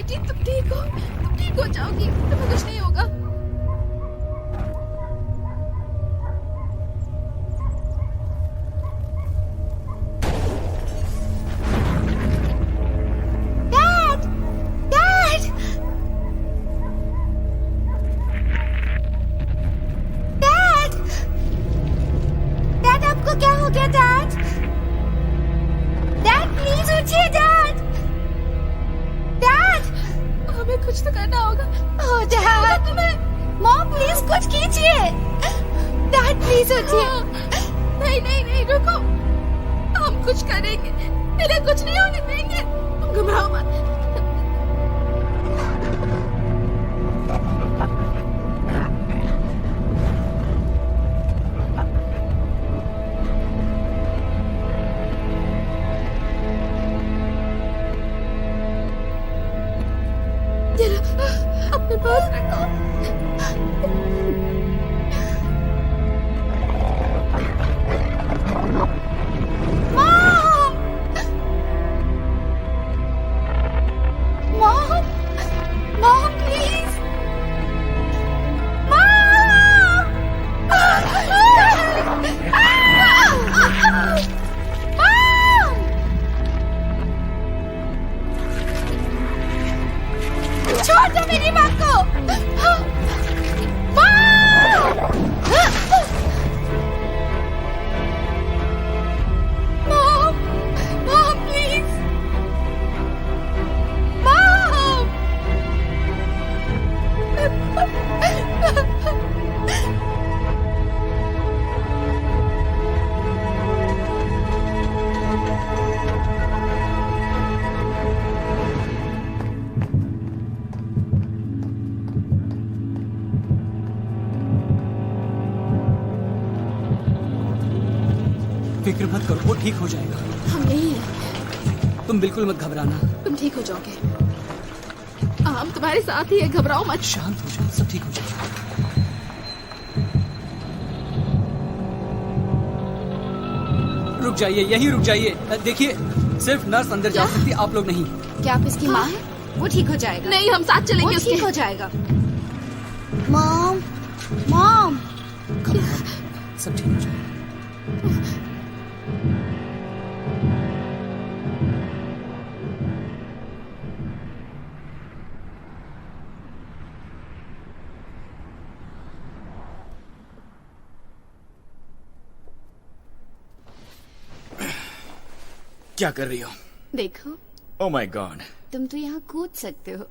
बेटी तुम ठीक हो जाओगी, तुम्हें कुछ नहीं होगा। कुछ तो करना होगा। ओह डैड, मॉम प्लीज कुछ कीजिए। डैड प्लीज उठिए। नहीं रुको, हम कुछ करेंगे, इन्हें कुछ नहीं होने देंगे, घबराओ मत। अपने पास रखो। मॉम प्लीज, छोड़ दो मेरी बात को। मॉम प्लीज, फिक्र मत करो, वो ठीक हो जाएगा। हम नहीं हैं। तुम बिल्कुल मत घबराना, तुम ठीक हो जाओगे, हम तुम्हारे साथ ही है, घबराओ मत। शांत हो जाओ, सब ठीक हो जाएगा। रुक जाइए, यहीं रुक जाइए। देखिए, सिर्फ नर्स अंदर जा सकती, आप लोग नहीं। क्या आप इसकी माँ है? वो ठीक हो जाएगा। नहीं, हम साथ चलेंगे वो उसके। ठीक हो जाएगा। मॉम, मॉम, सब ठीक हो जाएगा। क्या कर रही हो? देखो, ओह माय गॉड, तुम तो यहाँ कूद सकते हो।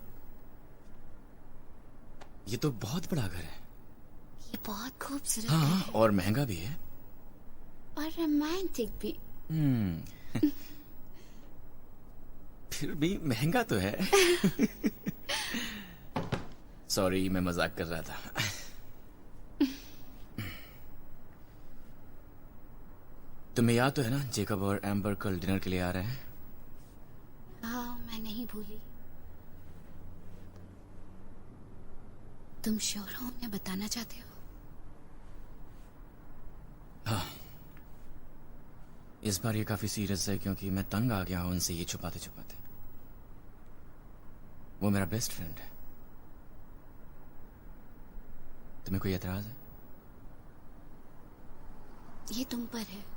ये तो बहुत बड़ा घर है। ये बहुत खूबसूरत हाँ, है और महंगा भी है। और रोमांटिक भी। फिर भी महंगा तो है। सॉरी, मैं मजाक कर रहा था। तुम्हें याद तो है ना, जेकब और एम्बर कल डिनर के लिए आ रहे हैं? हाँ, मैं नहीं भूली। तुम श्योर हो उन्हें बताना चाहते हो? हाँ, इस बार ये काफी सीरियस है क्योंकि मैं तंग आ गया हूं उनसे ये छुपाते छुपाते। वो मेरा बेस्ट फ्रेंड है। तुम्हें कोई एतराज है? ये तुम पर है।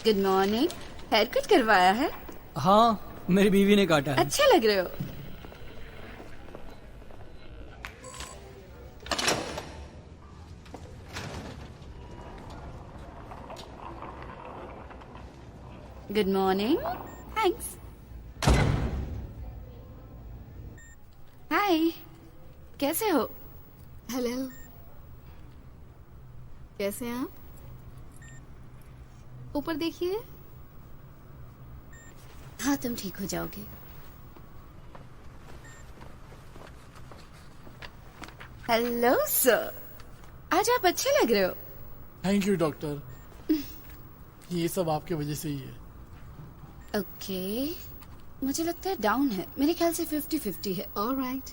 Good morning. हेयर कट करवाया है? हाँ, मेरी बीवी ने काटा है। अच्छे लग रहे हो। Good morning. थैंक्स। हाय, कैसे हो? हेलो, कैसे हैं आप? ऊपर देखिए। हाँ, तुम ठीक हो जाओगे। हेलो सर, आज आप अच्छे लग रहे हो। थैंक यू डॉक्टर, ये सब आपके वजह से ही है। ओके, मुझे लगता है डाउन है। मेरे ख्याल से 50-50 है। ऑलराइट।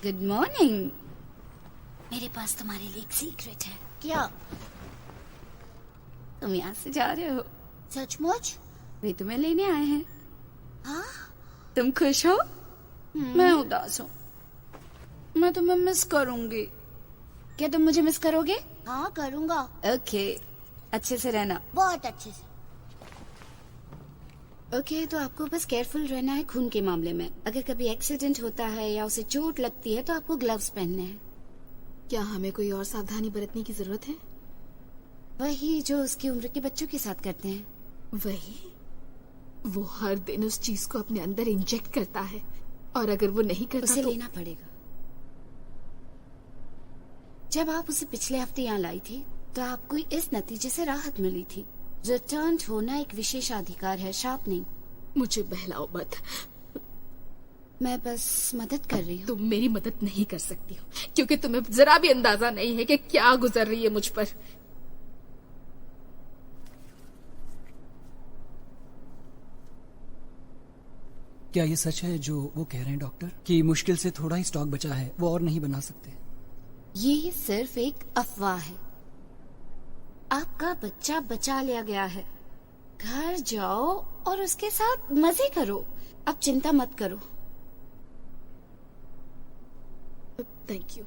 Good morning. मेरे पास तुम्हारे लिए एक सीक्रेट है। क्या? तुम यहाँ से जा रहे हो। सचमुच? वे तुम्हें लेने आए हैं। हाँ? तुम खुश हो? मैं उदास हूँ। मैं तुम्हें मिस करूंगी। क्या तुम मुझे मिस करोगे? हाँ, करूँगा। ओके, अच्छे से रहना। बहुत अच्छे से। ओके, तो आपको बस केयरफुल रहना है खून के मामले में। अगर कभी एक्सीडेंट होता है या उसे चोट लगती है तो आपको ग्लव्स पहनने हैं। क्या हमें कोई और सावधानी बरतने की जरूरत है? वही जो उसकी उम्र के बच्चों के साथ करते हैं। वही, वो हर दिन उस चीज को अपने अंदर इंजेक्ट करता है और अगर वो नहीं करता उसे तो लेना पड़ेगा। जब आप उसे पिछले हफ्ते यहाँ लाई थी तो आपको इस नतीजे से राहत मिली थी। रिटर्न होना एक विशेषाधिकार है, शाप नहीं। मुझे बहलाओ मत। मैं बस मदद कर रही हूँ। तुम मेरी मदद नहीं कर सकती हो क्योंकि तुम्हें जरा भी अंदाजा नहीं है कि क्या गुजर रही है मुझ पर। क्या ये सच है जो वो कह रहे हैं डॉक्टर, कि मुश्किल से थोड़ा ही स्टॉक बचा है, वो और नहीं बना सकते? ये सिर्फ एक अफवाह है। आपका बच्चा बचा लिया गया है। घर जाओ और उसके साथ मजे करो। अब चिंता मत करो। Thank you.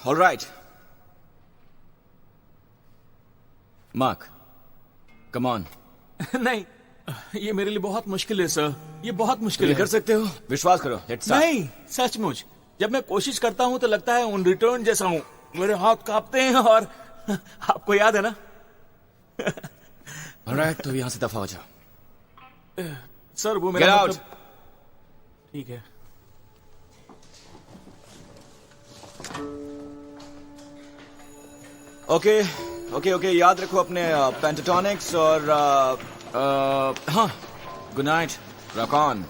All right. Mark, come on. नहीं, ये मेरे लिए बहुत मुश्किल है सर। ये बहुत मुश्किल ये है। कर सकते हो, विश्वास करो। Let's start. नहीं, सचमुच जब मैं कोशिश करता हूँ तो लगता है उन रिटर्न जैसा हूँ। मेरे हाथ कांपते हैं और आपको याद है ना? All right, तो यहाँ से दफा हो जाओ। सर वो मेरा Get out. मतलब... ठीक है। ओके ओके ओके, याद रखो अपने पेंटाटोनिक्स और हाँ, good night, rock on.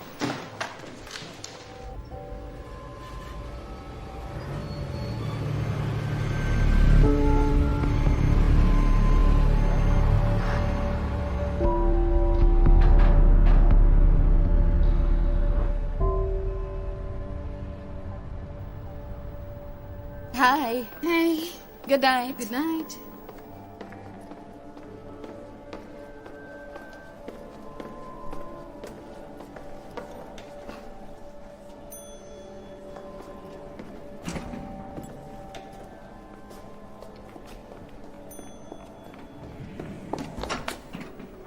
Hi. Hey, good night. good night.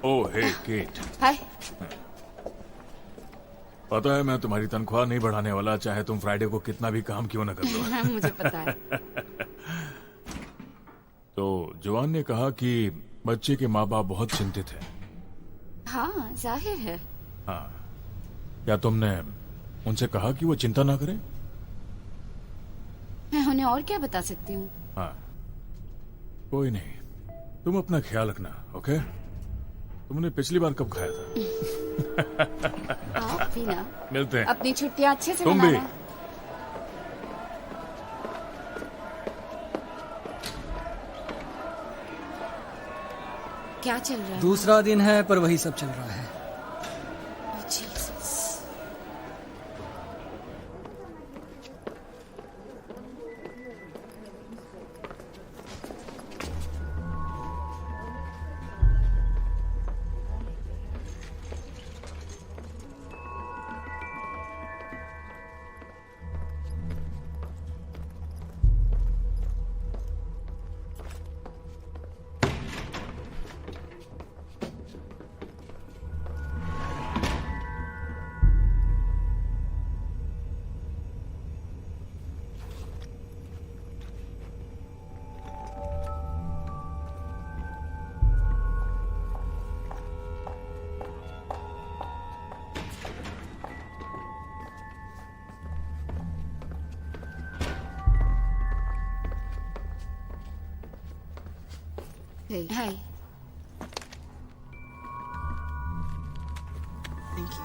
Oh hey Kate, hi. पता है मैं तुम्हारी तनख्वाह नहीं बढ़ाने वाला, चाहे तुम फ्राइडे को कितना भी काम क्यों ना कर लो। हाँ, मुझे पता है। तो जवान ने कहा कि बच्चे के माँ बाप बहुत चिंतित हैं। हाँ, जाहिर है। हाँ, क्या तुमने उनसे कहा कि वो चिंता ना करें? मैं उन्हें और क्या बता सकती हूँ? हाँ, कोई नहीं, तुम अपना ख्याल रखना, ओके? तुमने पिछली बार कब खाया था? आप भी ना। मिलते हैं। अपनी छुट्टियाँ अच्छे से तुम भी। मनाना। क्या चल रहा है? दूसरा दिन है पर वही सब चल रहा है। Oh, Jesus. Hey. Hi. Thank you.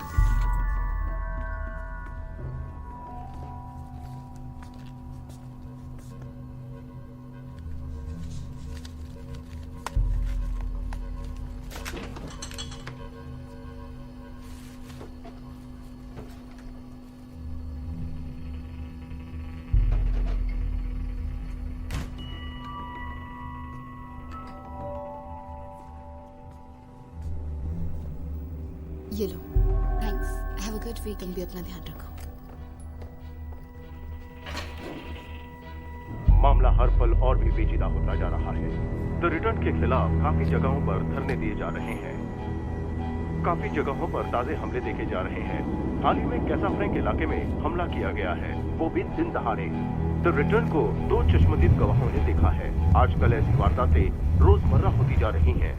ये लो, thanks. Have a good week. तुम भी अपना ध्यान रखो। मामला हर पल और भी पेचीदा होता जा रहा है। द रिटर्न के खिलाफ काफी जगहों पर धरने दिए जा रहे हैं। काफी जगहों पर ताजे हमले देखे जा रहे हैं। हाल ही में कैसा फ्रैंक इलाके में हमला किया गया है, वो भी दिन दहाड़े। द रिटर्न को 2 चश्मदीद गवाहों ने देखा है। आजकल ऐसी वारदातें रोजमर्रा होती जा रही हैं।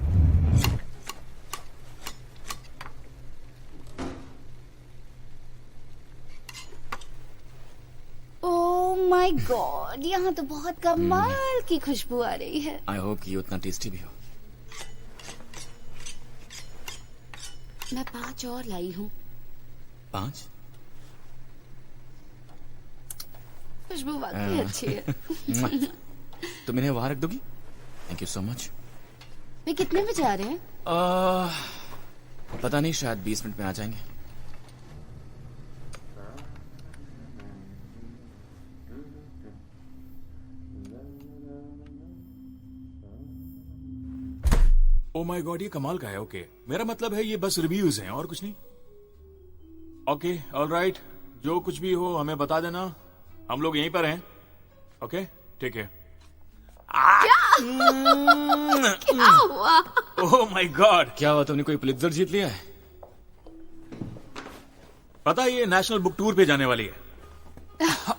ओह माय गॉड, यहाँ तो बहुत कमाल की खुशबू आ रही है। आई होप कि ये उतना टेस्टी भी हो। मैं 5 और लाई हूँ। 5? खुशबू वाकई अच्छी है। तुम इन्हें वहां रख दोगी? Thank you so much. वे कितने बजे आ रहे हैं? पता नहीं, शायद 20 मिनट में आ जाएंगे। ओ माय गॉड, ये कमाल का है। ओके, मेरा मतलब है ये बस रिव्यूज हैं और कुछ नहीं। ओके, ऑलराइट, जो कुछ भी हो हमें बता देना, हम लोग यहीं पर हैं। ओके, ठीक है। क्या हुआ? ओह माय गॉड, क्या हुआ? तुमने कोई पुलित्जर जीत लिया है? पता है ये नेशनल बुक टूर पे जाने वाली है।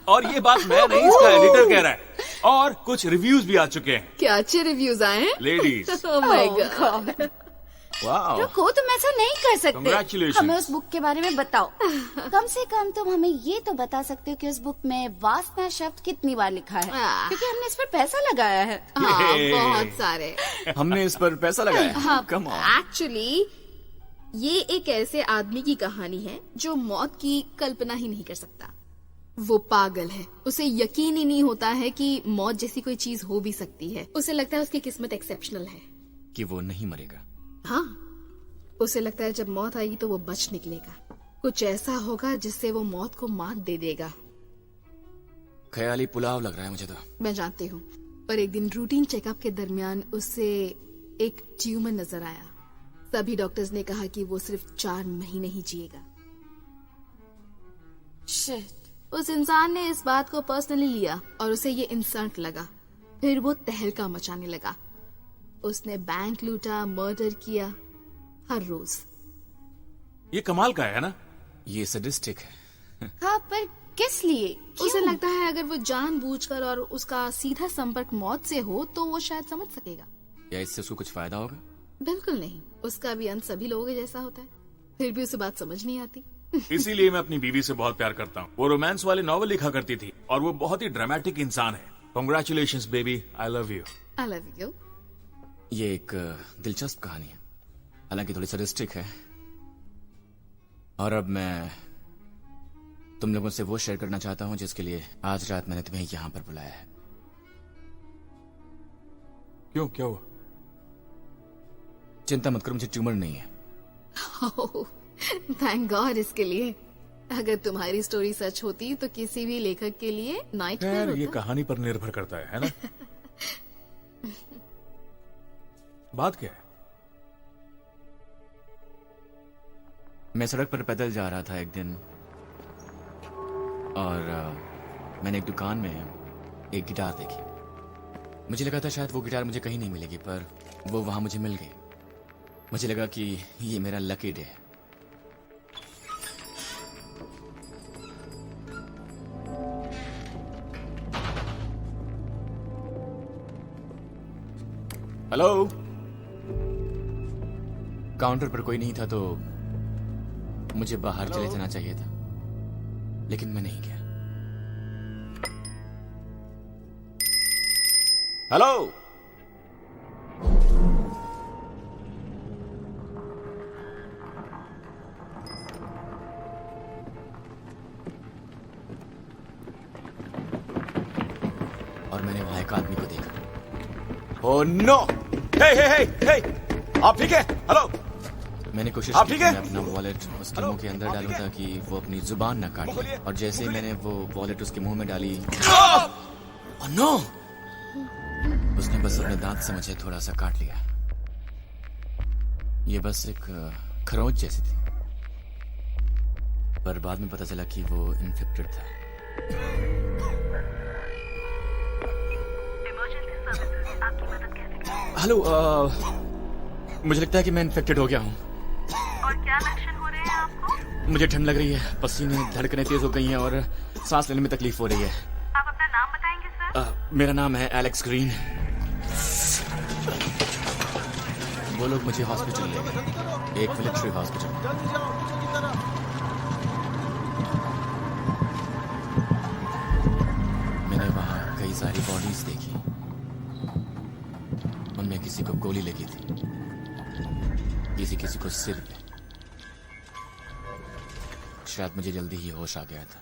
और ये बात मैं नहीं, इसका एडिटर कह रहा है। और कुछ रिव्यूज भी आ चुके हैं। क्या अच्छे रिव्यूज आए हैं? Ladies, Oh my God. वाह, रुको, तुम ऐसा नहीं कर सकते। Congratulations. हमें उस बुक के बारे में बताओ। कम से कम तुम हमें ये तो बता सकते हो कि उस बुक में वासना शब्द कितनी बार लिखा है, क्योंकि हमने इस पर पैसा लगाया है। हाँ, Yay. बहुत सारे। हमने इस पर पैसा लगाया। Come on. एक्चुअली ये एक ऐसे आदमी की कहानी है जो मौत की कल्पना ही नहीं कर सकता। वो पागल है। उसे यकीन ही नहीं होता है कि मौत जैसी कोई चीज हो भी सकती है। उसे लगता है उसकी किस्मत एक्सेप्शनल है। कि वो नहीं मरेगा। हाँ, उसे लगता है जब मौत आएगी तो वो बच निकलेगा। कुछ ऐसा होगा जिससे वो मौत को मात दे देगा। ख्याली पुलाव लग रहा है मुझे तो। मैं जानती हूँ, पर एक दिन रूटीन चेकअप के दरमियान उसे एक ट्यूमर नजर आया। सभी डॉक्टर्स ने कहा कि वो सिर्फ 4 महीने ही जिएगा। Shit. उस इंसान ने इस बात को पर्सनली लिया और उसे ये इंसल्ट लगा। फिर वो तहलका मचाने लगा। उसने बैंक लूटा, मर्डर किया, हर रोज। ये कमाल का है ना? ये सडिस्टिक है। हाँ, पर किस लिए? उसे लगता है अगर वो जानबूझकर और उसका सीधा संपर्क मौत से हो तो वो शायद समझ सकेगा। या इससे उसको कुछ फायदा होगा? बिल्कुल नहीं, उसका भी अंत सभी लोगों के जैसा होता है। फिर भी उसे बात समझ नहीं आती। इसीलिए मैं अपनी बीवी से बहुत प्यार करता हूँ। वो रोमांस वाले नॉवल लिखा करती थी और वो बहुत ही ड्रामेटिक इंसान है। Congratulations baby, I love you. I love you. ये एक दिलचस्प कहानी है, हालांकि थोड़ी सडिस्टिक है। और अब मैं तुम लोगों से वो शेयर करना चाहता हूँ जिसके लिए आज रात मैंने तुम्हें यहाँ पर बुलाया है। क्यों, क्या हुआ? चिंता मत करो, मुझे ट्यूमर नहीं है। थैंक गॉड इसके लिए। अगर तुम्हारी स्टोरी सच होती तो किसी भी लेखक के लिए नाइटमेयर खैर, ये होता। कहानी पर निर्भर करता है ना? बात क्या है? मैं सड़क पर पैदल जा रहा था एक दिन और मैंने एक दुकान में एक गिटार देखी। मुझे लगा था शायद वो गिटार मुझे कहीं नहीं मिलेगी, पर वो वहां मुझे मिल गई। मुझे लगा कि ये मेरा लकी डे है। हेलो। काउंटर पर कोई नहीं था तो मुझे बाहर चले जाना चाहिए था, लेकिन मैं नहीं गया। हेलो। और मैंने वहां एक आदमी को देखा। Oh no! Hey hey hey hey! आप ठीक है? हेलो! मैंने कोशिश की कि मैं अपना वॉलेट उसके मुंह के अंदर डालूं ताकि वो अपनी जुबान न काट ले। और जैसे ही मैंने वो वॉलेट उसके मुंह में डाली, ओह नो! उसने बस अपने दांत से मुझे थोड़ा सा काट लिया। ये बस एक खरोंच जैसी थी, पर बाद में पता चला कि वो इन्फेक्टेड था। हेलो, मुझे लगता है कि मैं इन्फेक्टेड हो गया हूँ। और क्या लक्षण हो रहे हैं आपको? मुझे ठंड लग रही है, पसीने, धड़कनें तेज हो गई हैं और सांस लेने में तकलीफ हो रही है। आप अपना नाम बताएंगे सर? मेरा नाम है एलेक्स ग्रीन। वो लोग मुझे हॉस्पिटल ले गए, एक मिलिट्री हॉस्पिटल। मैंने वहां कई सारी बॉडीज देखी, उनमें किसी को गोली लगी थी, किसी को सिर पे। शायद मुझे जल्दी ही होश आ गया था।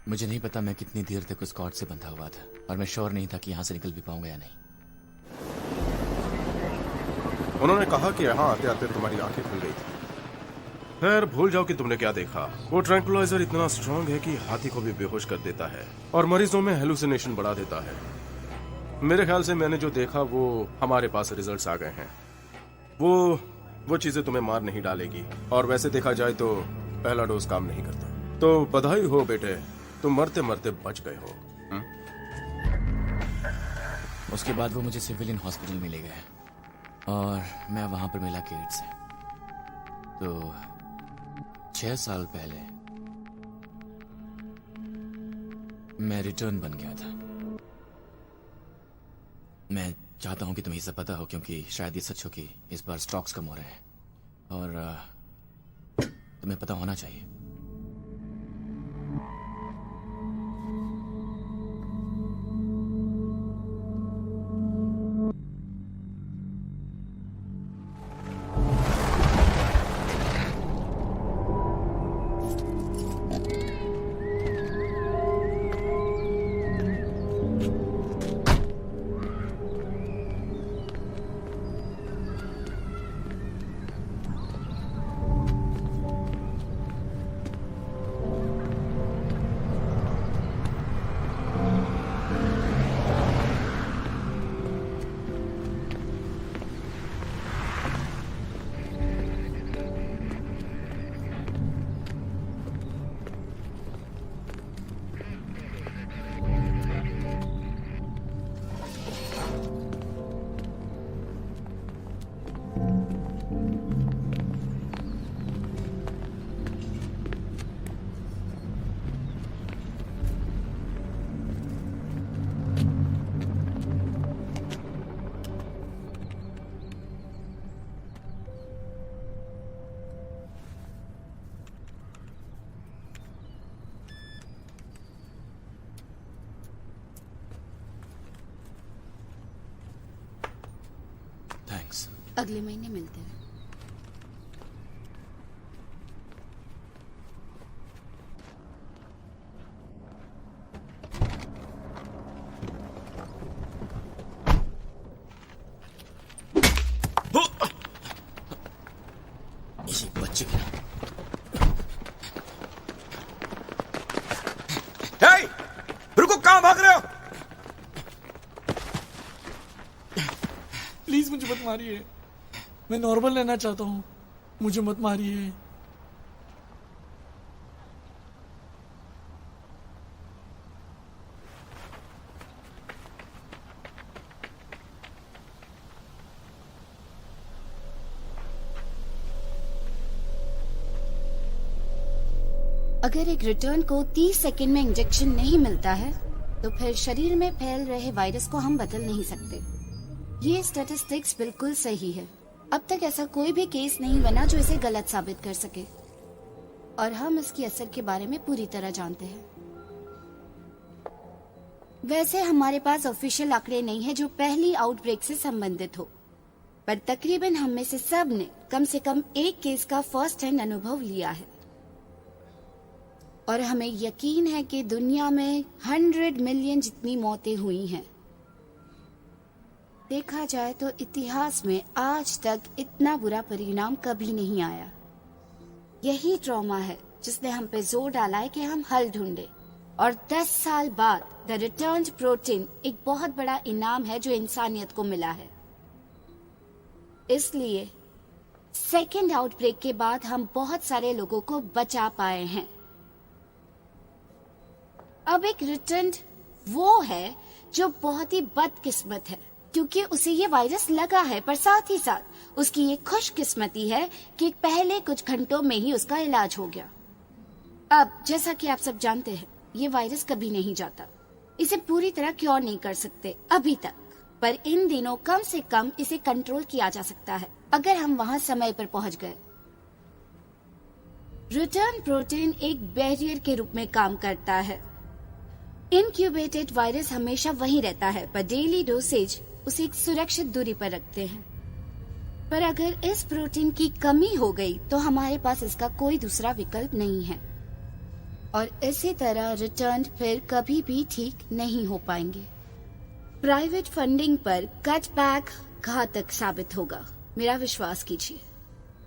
मुझे नहीं पता मैं कितनी देर तक उस कॉर्ड से बंधा हुआ था, और मैं श्योर नहीं था कि यहां से निकल भी पाऊंगा या नहीं। उन्होंने कहा कि यहाँ आते आते तुम्हारी आंखें खुल गई थी। खैर, भूल जाओ कि तुमने क्या देखा। वो ट्रैंकुलाइजर इतना स्ट्रांग है कि हाथी को भी बेहोश कर देता है और मरीजों में हेलुसिनेशन बढ़ा देता है। मेरे ख्याल से मैंने जो देखा वो हमारे पास रिजल्ट्स आ गए हैं। वो चीजें तुम्हें मार नहीं डालेगी, और वैसे देखा जाए तो पहला डोज काम नहीं करता। तो बधाई हो बेटे, तुम मरते मरते बच गए हो। उसके बाद वो मुझे सिविलियन हॉस्पिटल में ले गए और मैं वहां पर मिला केट से। तो 6 साल पहले मैं रिटर्न बन गया था। मैं चाहता हूं कि तुम्हें सब पता हो, क्योंकि शायद ये सच हो कि इस बार स्टॉक्स कम हो रहे हैं और तुम्हें पता होना चाहिए। थैंक्स। अगले महीने मिलते हैं। ये बच्चे रुको, कहां भाग रहे हो? प्लीज मुझे मत मारिए, मैं नॉर्मल रहना चाहता हूँ, मुझे मत मारिए। अगर एक रिटर्न को 30 सेकंड में इंजेक्शन नहीं मिलता है तो फिर शरीर में फैल रहे वायरस को हम बदल नहीं सकते। ये स्टैटिस्टिक्स बिल्कुल सही है। अब तक ऐसा कोई भी केस नहीं बना जो इसे गलत साबित कर सके, और हम इसके असर के बारे में पूरी तरह जानते हैं। वैसे हमारे पास ऑफिशियल आंकड़े नहीं है जो पहली आउटब्रेक से संबंधित हो, पर तकरीबन हम में से सब ने कम एक केस का फर्स्ट हैंड अनुभव लिया है। और हमें यकीन है कि दुनिया में 100 मिलियन जितनी मौतें हुई हैं। देखा जाए तो इतिहास में आज तक इतना बुरा परिणाम कभी नहीं आया। यही ट्रॉमा है जिसने हम पे जोर डाला है कि हम हल ढूंढे। और 10 साल बाद द रिटर्न्ड प्रोटीन एक बहुत बड़ा इनाम है जो इंसानियत को मिला है। इसलिए सेकेंड आउटब्रेक के बाद हम बहुत सारे लोगों को बचा पाए हैं। अब एक रिटर्न्ड वो है जो बहुत ही बदकिस्मत है क्योंकि उसे ये वायरस लगा है, पर साथ ही साथ उसकी ये खुशकिस्मती है कि पहले कुछ घंटों में ही उसका इलाज हो गया। अब जैसा कि आप सब जानते हैं, ये वायरस कभी नहीं जाता। इसे पूरी तरह क्योर नहीं कर सकते अभी तक, पर इन दिनों कम से कम इसे कंट्रोल किया जा सकता है अगर हम वहाँ समय पर पहुँच गए। रिटर्न प्रोटीन एक बैरियर के रूप में काम करता है। इनक्यूबेटेड वायरस हमेशा वहीं रहता है, पर डेली डोसेज उसे एक सुरक्षित दूरी पर रखते हैं। पर अगर इस प्रोटीन की कमी हो गई तो हमारे पास इसका कोई दूसरा विकल्प नहीं है और इसी तरह रिटर्न फिर कभी भी ठीक नहीं हो पाएंगे। प्राइवेट फंडिंग पर कटबैक घातक साबित होगा, मेरा विश्वास कीजिए।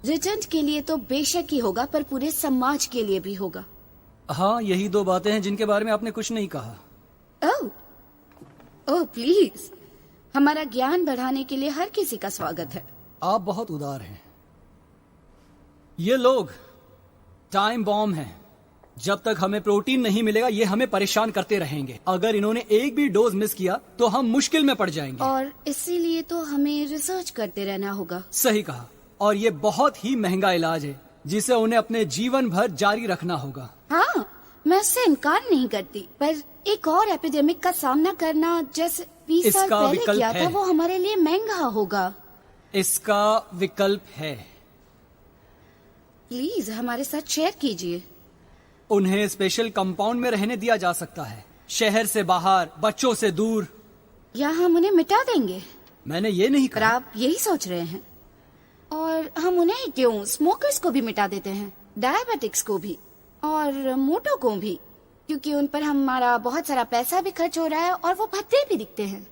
रिटर्न के लिए तो बेशक ही होगा, पर पूरे समाज के लिए भी होगा। हाँ, यही दो बातें हैं जिनके बारे में आपने कुछ नहीं कहा। ओह प्लीज, हमारा ज्ञान बढ़ाने के लिए हर किसी का स्वागत है। आप बहुत उदार हैं। ये लोग टाइम बॉम्ब हैं। जब तक हमें प्रोटीन नहीं मिलेगा ये हमें परेशान करते रहेंगे। अगर इन्होंने एक भी डोज मिस किया तो हम मुश्किल में पड़ जाएंगे। और इसीलिए तो हमें रिसर्च करते रहना होगा। सही कहा। और ये बहुत ही महंगा इलाज है जिसे उन्हें अपने जीवन भर जारी रखना होगा। हाँ, मैं उससे इनकार नहीं करती, पर एक और एपिडेमिक का सामना करना जैसे 20 साल पहले किया था, वो हमारे लिए महंगा होगा। इसका विकल्प है। प्लीज हमारे साथ शेयर कीजिए। उन्हें स्पेशल कंपाउंड में रहने दिया जा सकता है, शहर से बाहर, बच्चों से दूर। या हम उन्हें मिटा देंगे? मैंने ये नहीं कहा। पर आप यही सोच रहे हैं? और हम उन्हें क्यों स्मोकर्स को भी मिटा देते हैं, डायबिटिक्स को भी और मोटो को भी, क्योंकि उन पर हमारा बहुत सारा पैसा भी खर्च हो रहा है और वो भद्दे भी दिखते हैं।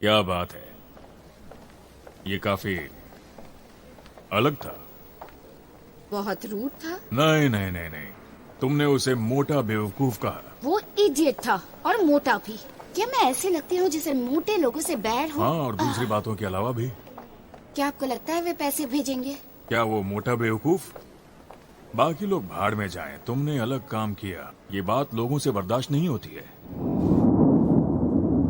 क्या बात है, ये काफी अलग था। बहुत रूड था। नहीं नहीं नहीं नहीं, तुमने उसे मोटा बेवकूफ कहा। वो इडियट था और मोटा भी। क्या मैं ऐसे लगती हूँ जिसे मोटे लोगों से बैर हो? हाँ, और दूसरी बातों के अलावा भी। क्या आपको लगता है वे पैसे भेजेंगे? क्या वो मोटा बेवकूफ? बाकी लोग भाड़ में जाएं, तुमने अलग काम किया। ये बात लोगों से बर्दाश्त नहीं होती है।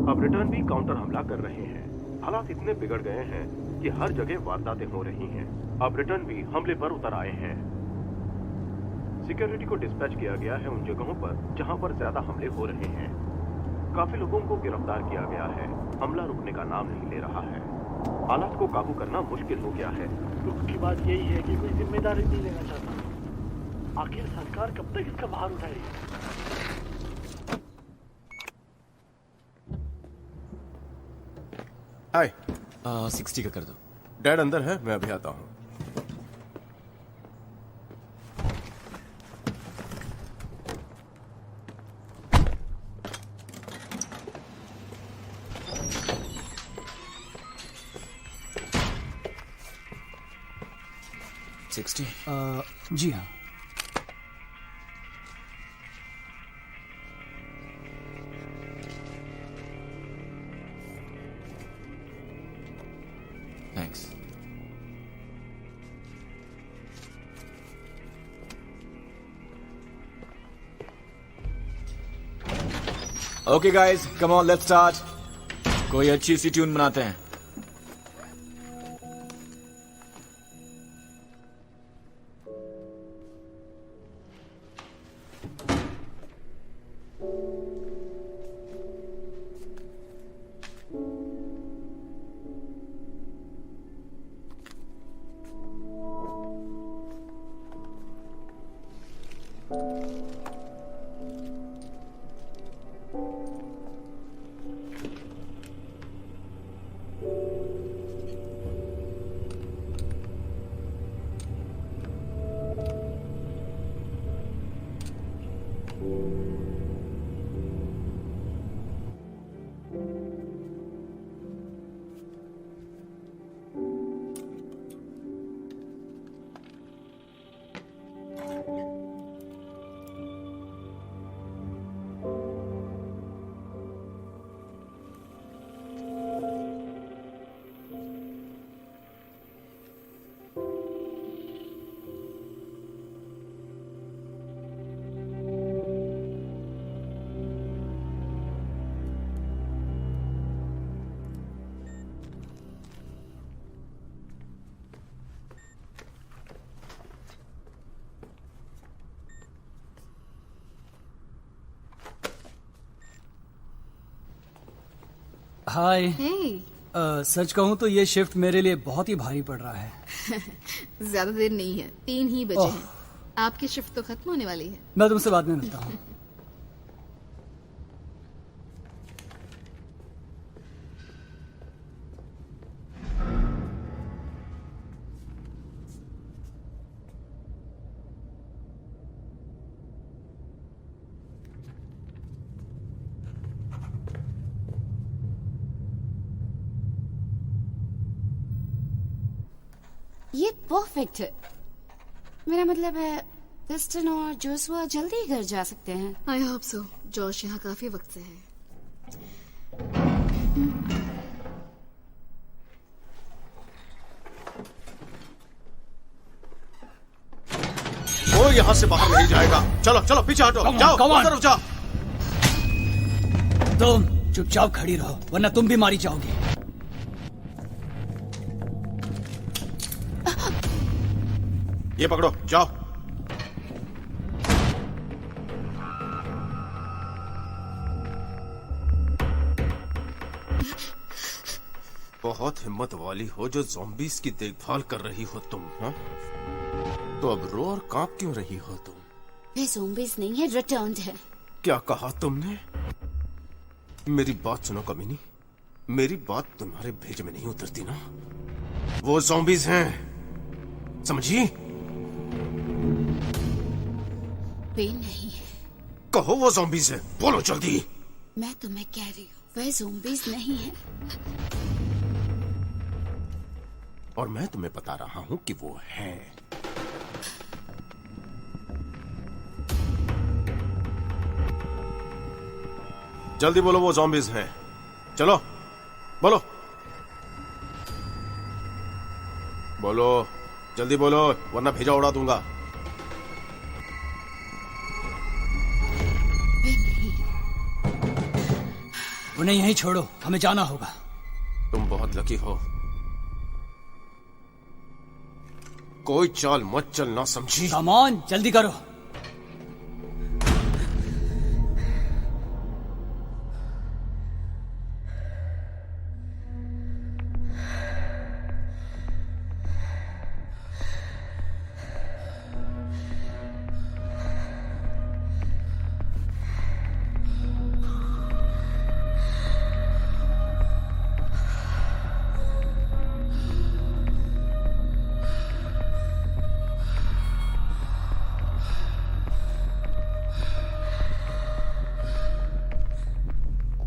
अब रिटर्न भी काउंटर हमला कर रहे हैं। हालात इतने बिगड़ गए हैं कि हर जगह वारदातें हो रही हैं। अब रिटर्न भी हमले पर उतर आए हैं। सिक्योरिटी को डिस्पैच किया गया है उन जगहों पर जहां पर ज्यादा हमले हो रहे हैं। काफी लोगों को गिरफ्तार किया गया है। हमला रुकने का नाम नहीं ले रहा है। हालात को काबू करना मुश्किल हो गया है। दुख की बात यही है कि कोई जिम्मेदारी नहीं लेना चाहता। आखिर सरकार कब तक इसका भार उठाएगी? हाय। 60 का कर दो। डैड अंदर है, मैं अभी आता हूँ। जी हाँ। Thanks. Okay guys, come on, let's start. कोई अच्छी सी ट्यून बनाते हैं। हाय। हे, सच कहूँ तो ये शिफ्ट मेरे लिए बहुत ही भारी पड़ रहा है। ज्यादा देर नहीं है, 3 ही बजे हैं। आपकी शिफ्ट तो खत्म होने वाली है। मैं तुमसे बाद में मिलता हूँ। ये परफेक्ट है। मेरा मतलब है क्रिस्टन और जोशुआ जल्दी घर जा सकते हैं। I hope so. जॉश यहाँ काफी वक्त से है। वो यहाँ से बाहर नहीं जाएगा। चलो चलो पीछे हटो। जाओ तरफ जाओ। तुम चुपचाप खड़ी रहो वरना तुम भी मारी जाओगी। ये पकड़ो, जाओ। बहुत हिम्मत वाली हो जो ज़ॉम्बीज़ की देखभाल कर रही हो तुम, हाँ? तो अब रो और कांप क्यों रही हो तुम? वे ज़ॉम्बीज़ नहीं है, रिटर्न्ड है। क्या कहा तुमने? मेरी बात सुनो कमीनी, मेरी बात तुम्हारे भेज में नहीं उतरती ना। वो ज़ॉम्बीज़ हैं, समझी? वे नहीं है। कहो वो ज़ॉम्बीज़ है, बोलो जल्दी। मैं तुम्हें कह रही हूँ, वे ज़ॉम्बीज़ नहीं है। और मैं तुम्हें बता रहा हूँ कि वो है। जल्दी बोलो वो ज़ॉम्बीज़ हैं। चलो बोलो बोलो, जल्दी बोलो वरना भेजा उड़ा दूंगा। उन्हें यहीं छोड़ो, हमें जाना होगा। तुम बहुत लकी हो। कोई चाल मत चलना, समझी? कम ऑन, जल्दी करो।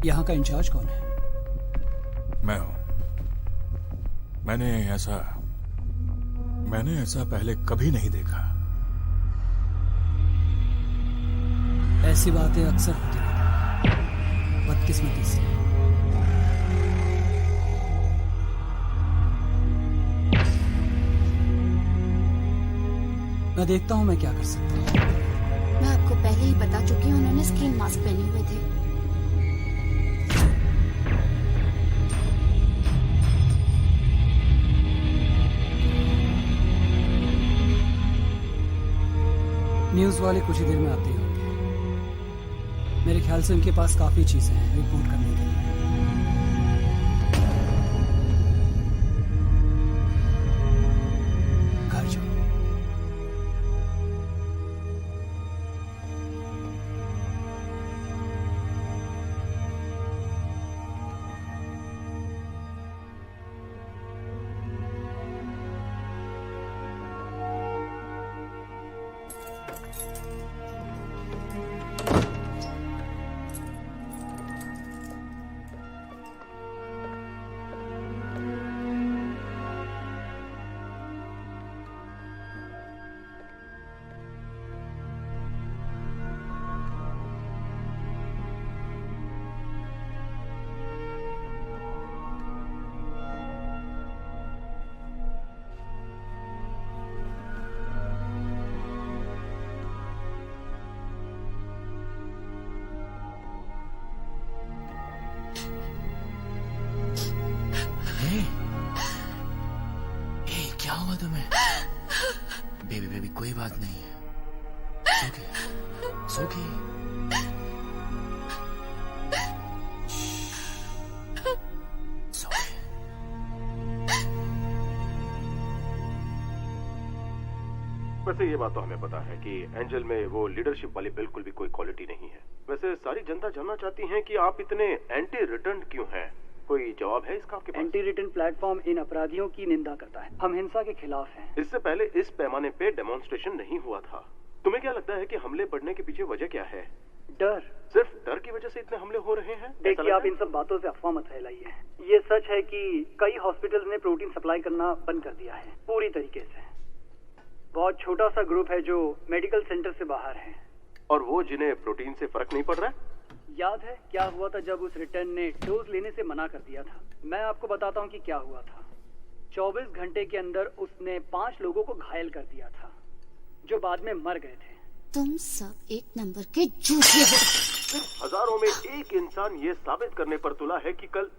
यहाँ का इंचार्ज कौन है? मैं हूं। मैंने ऐसा पहले कभी नहीं देखा। ऐसी बातें अक्सर होती रहती, बदकिस्मती से। मैं देखता हूँ मैं क्या कर सकता हूँ। मैं आपको पहले ही बता चुकी हूँ, उन्होंने स्किन मास्क पहने हुए थे। न्यूज़ वाले कुछ ही देर में आते होंगे। मेरे ख्याल से उनके पास काफी चीजें हैं रिपोर्ट करने के लिए। घर जाओ। क्या हुआ तुम्हें? बेबी कोई बात नहीं है। सो गई। वैसे ये बात तो हमें पता है कि एंजल में वो लीडरशिप वाली बिल्कुल भी कोई क्वालिटी नहीं है। वैसे सारी जनता जानना चाहती है कि आप इतने एंटी रिटर्न क्यों हैं? कोई जवाब है इसका आपके पास? एंटी रिटर्न प्लेटफॉर्म इन अपराधियों की निंदा करता है। हम हिंसा के खिलाफ हैं। इससे पहले इस पैमाने पे डेमोन्स्ट्रेशन नहीं हुआ था। तुम्हें क्या लगता है कि हमले बढ़ने के पीछे वजह क्या है? डर। सिर्फ डर की वजह से इतने हमले हो रहे हैं? देखिए, आप इन सब बातों से अफवाह मत फैलाइए। ये सच है कि कई हॉस्पिटल्स ने प्रोटीन सप्लाई करना बंद कर दिया है, पूरी तरीके से। बहुत छोटा सा ग्रुप है जो मेडिकल सेंटर से बाहर है। और वो जिन्हें प्रोटीन से फर्क नहीं पड़ रहा है? याद है क्या हुआ था जब उस रिटर्न ने डोज लेने से मना कर दिया था? मैं आपको बताता हूँ कि क्या हुआ था। 24 घंटे के अंदर उसने 5 लोगों को घायल कर दिया था, जो बाद में मर गए थे। तुम सब एक नंबर के झूठे हो। सिर्फ हजारों में एक इंसान ये साबित करने पर तुला है कि कल।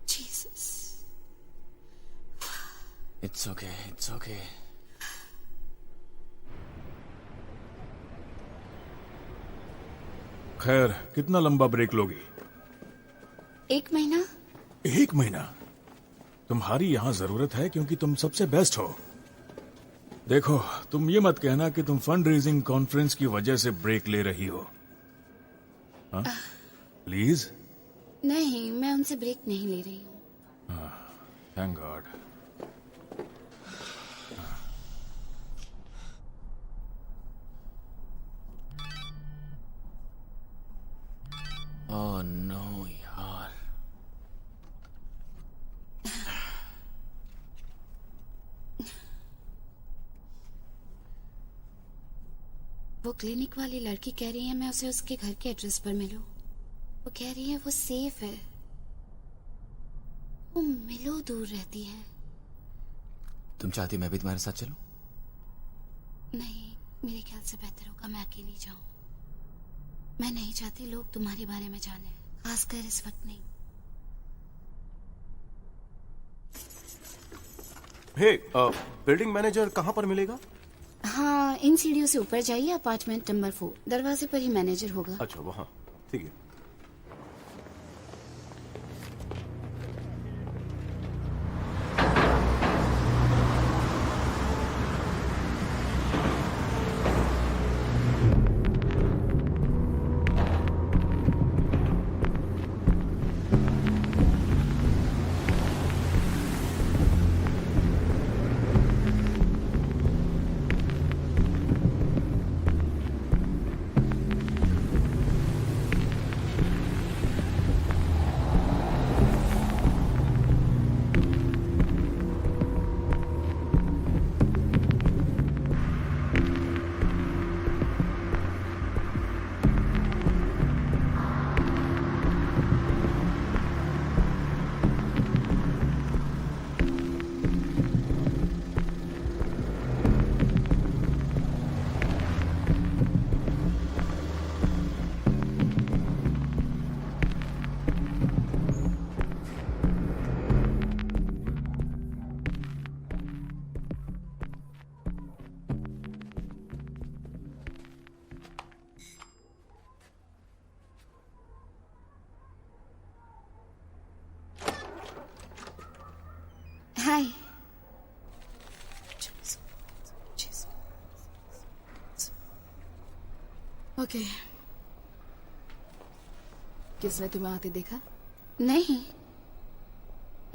Jesus. It's okay, it's okay. खैर, कितना लंबा ब्रेक लोगी? 1 महीना। 1 महीना? तुम्हारी यहां जरूरत है क्योंकि तुम सबसे बेस्ट हो। देखो, तुम ये मत कहना कि तुम फंड रेजिंग कॉन्फ्रेंस की वजह से ब्रेक ले रही हो। हाँ? प्लीज। नहीं, मैं उनसे ब्रेक नहीं ले रही हूँ। Thank God. ओह नो यार। वो क्लिनिक वाली लड़की कह रही है मैं उसे उसके घर के एड्रेस पर मिलूं। वो कह रही है वो सेफ है। वो मिलो दूर रहती है। तुम चाहती मैं भी तुम्हारे साथ चलूं? नहीं, मेरे ख्याल से बेहतर होगा मैं अकेली जाऊं। मैं नहीं चाहती लोग तुम्हारे बारे में जाने, खासकर इस वक्त नहीं। हे, बिल्डिंग मैनेजर कहाँ पर मिलेगा? हाँ, इन सीढ़ियों से ऊपर जाइए, अपार्टमेंट नंबर 4, दरवाजे पर ही मैनेजर होगा। अच्छा, वहाँ। ठीक है। हाय। ओके। किसने तुम्हें आते देखा? नहीं,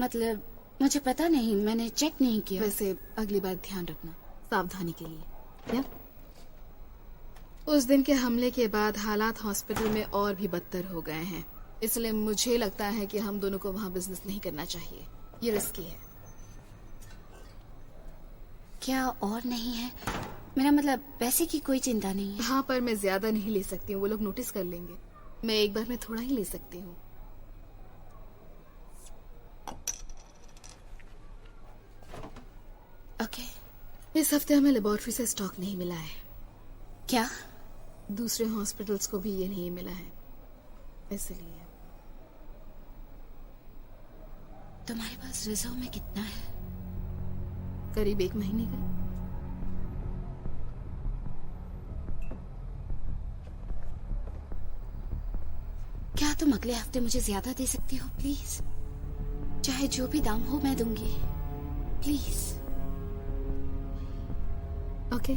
मतलब मुझे पता नहीं, मैंने चेक नहीं किया। वैसे अगली बार ध्यान रखना, सावधानी के लिए। क्या? उस दिन के हमले के बाद हालात हॉस्पिटल में और भी बदतर हो गए हैं, इसलिए मुझे लगता है कि हम दोनों को वहाँ बिजनेस नहीं करना चाहिए। ये रिस्की है। क्या और नहीं है? मेरा मतलब पैसे की कोई चिंता नहीं है। हाँ, पर मैं ज्यादा नहीं ले सकती हूँ, वो लोग नोटिस कर लेंगे। मैं एक बार में थोड़ा ही ले सकती हूँ। ओके। इस हफ्ते हमें लेबोरेटरी से स्टॉक नहीं मिला है। क्या? दूसरे हॉस्पिटल्स को भी ये नहीं मिला है, इसलिए। तुम्हारे पास रिजर्व में कितना है? करीब 1 महीने का। क्या तुम अगले हफ्ते मुझे ज्यादा दे सकती हो प्लीज? चाहे जो भी दाम हो मैं दूंगी, प्लीज। ओके,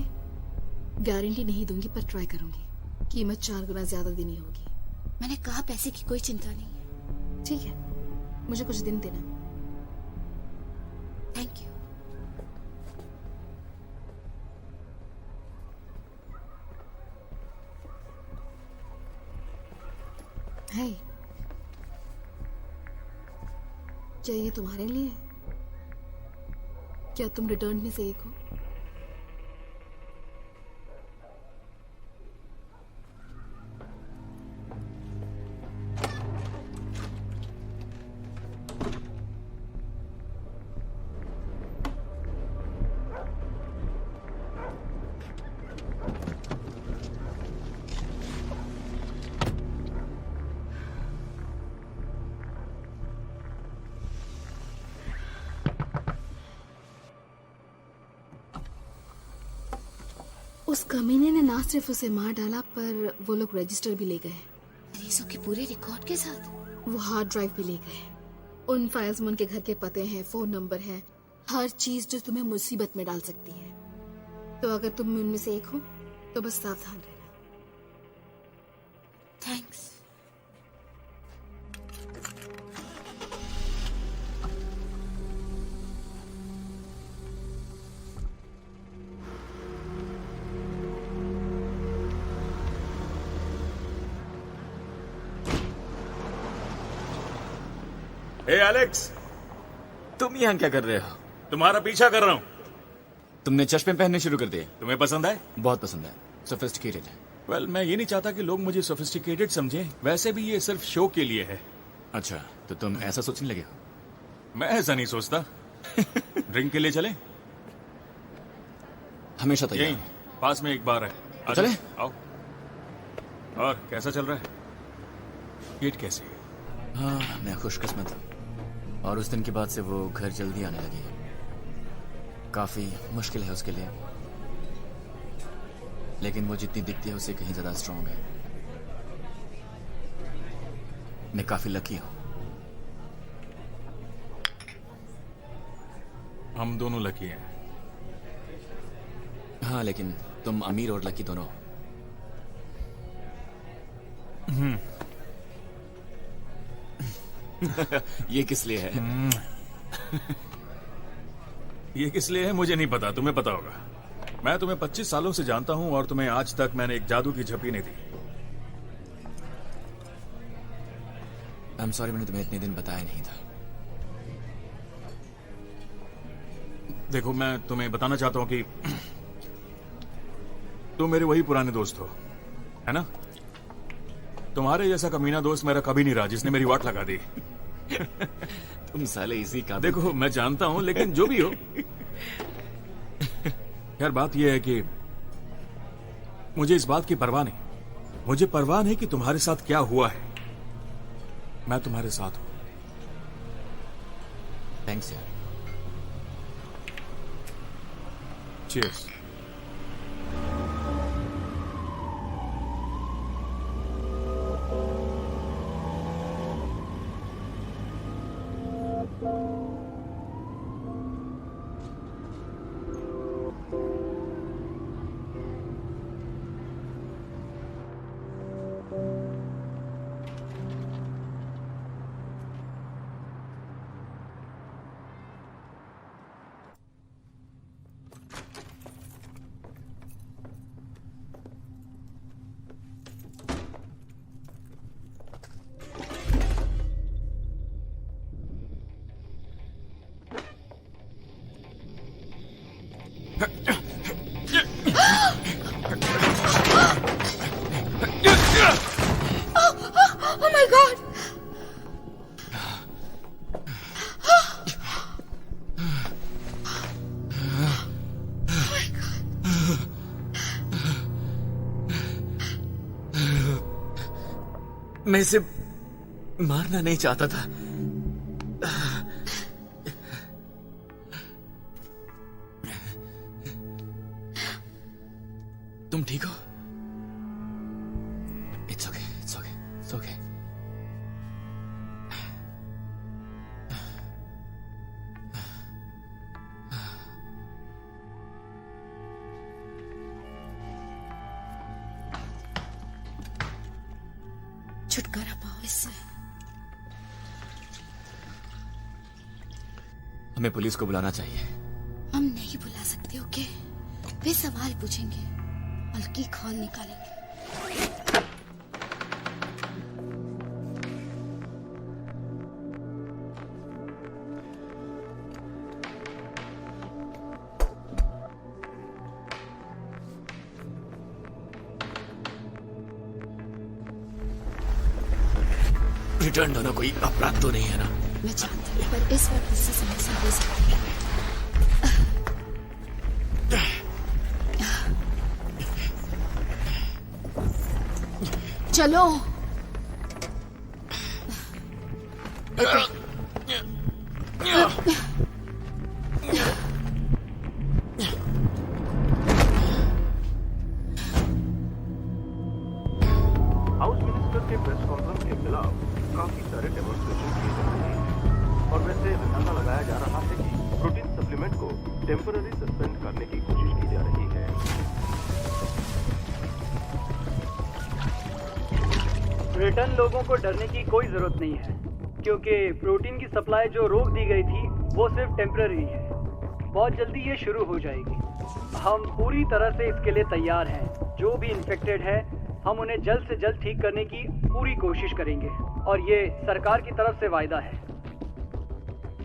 गारंटी नहीं दूंगी पर ट्राई करूंगी। कीमत 4 गुना ज्यादा देनी होगी। मैंने कहा पैसे की कोई चिंता नहीं है। ठीक है, मुझे कुछ दिन देना। Thank you. है क्या ये तुम्हारे लिए है? क्या तुम रिटर्न में से एक हो? उस कमीने ने ना सिर्फ उसे मार डाला पर वो लोग रजिस्टर भी ले गए। मरीजों के पूरे रिकॉर्ड के साथ वो हार्ड ड्राइव भी ले गए। उन फाइल्स में उनके घर के पते हैं, फोन नंबर है, हर चीज जो तुम्हें मुसीबत में डाल सकती है। तो अगर तुम उनमें से एक हो तो बस सावधान रहना। थैंक्स। हे एलेक्स, तुम यहाँ क्या कर रहे हो? तुम्हारा पीछा कर रहा हूँ। तुमने चश्मे पहनने शुरू कर दिए। तुम्हें पसंद आए? बहुत पसंद है, सोफिस्टिकेटेड है। वेल, मैं ये नहीं चाहता कि लोग मुझे सोफिस्टिकेटेड समझें। वैसे भी ये सिर्फ शो के लिए है। अच्छा, तो तुम ऐसा सोचने लगे हो? मैं ऐसा नहीं सोचता। ड्रिंक के लिए चले? हमेशा तैयार। यहीं पास में एक बार है। आ चले? जाओ, आओ। और कैसा चल रहा है? गेट कैसे है? हाँ, मैं खुशकिस्मत हूँ। और उस दिन के बाद से वो घर जल्दी आने लगी है। काफी मुश्किल है उसके लिए, लेकिन वो जितनी दिखती है उससे कहीं ज्यादा स्ट्रांग है। मैं काफी लकी हूँ। हम दोनों लकी हैं। हाँ, लेकिन तुम अमीर और लकी दोनों हो। ये किस लिए है? ये किस लिए है मुझे नहीं पता, तुम्हें पता होगा। मैं तुम्हें 25 सालों से जानता हूं और तुम्हें आज तक मैंने एक जादू की झप्पी नहीं दी। I'm sorry, मैंने तुम्हें इतने दिन बताया नहीं था। देखो, मैं तुम्हें बताना चाहता हूं कि तुम मेरे वही पुराने दोस्त हो, है ना? तुम्हारे जैसा कमीना दोस्त मेरा कभी नहीं रहा जिसने मेरी वाट लगा दी। तुम साले इसी का। देखो, मैं जानता हूं, लेकिन जो भी हो, यार बात यह है कि मुझे इस बात की परवाह नहीं। मुझे परवाह नहीं कि तुम्हारे साथ क्या हुआ है। मैं तुम्हारे साथ हूं। थैंक्स यार। चीयर्स। Oh my God! मैं इसे मारना नहीं चाहता था। तुम ठीक हो? It's okay, it's okay, it's okay. छुटकारा पाओ इससे। हमें पुलिस को बुलाना चाहिए। हम नहीं बुला सकते, ओके? वे सवाल पूछेंगे, हल्की खौल निकालेंगे। रिटर्न दोनों कोई अपराध तो नहीं है ना? मैं जानती हूँ, पर इस वक्त इससे समस्या हो सकती है। चलो। हाउस मिनिस्टर के प्रेस कॉन्फ्रेंस के खिलाफ काफी सारे डेमोन्स्ट्रेशन किए जा रहे हैं और वैसे अंदाजा लगाया जा रहा है कि प्रोटीन सप्लीमेंट को टेम्पररी सस्पेंड करने की कोशिश की जा रही है। रिटर्न लोगों को डरने की कोई जरूरत नहीं है, क्योंकि प्रोटीन की सप्लाई जो रोक दी गई थी वो सिर्फ टेम्पररी है। बहुत जल्दी ये शुरू हो जाएगी। हम पूरी तरह से इसके लिए तैयार हैं। जो भी इन्फेक्टेड है हम उन्हें जल्द से जल्द ठीक करने की पूरी कोशिश करेंगे और ये सरकार की तरफ से वायदा है।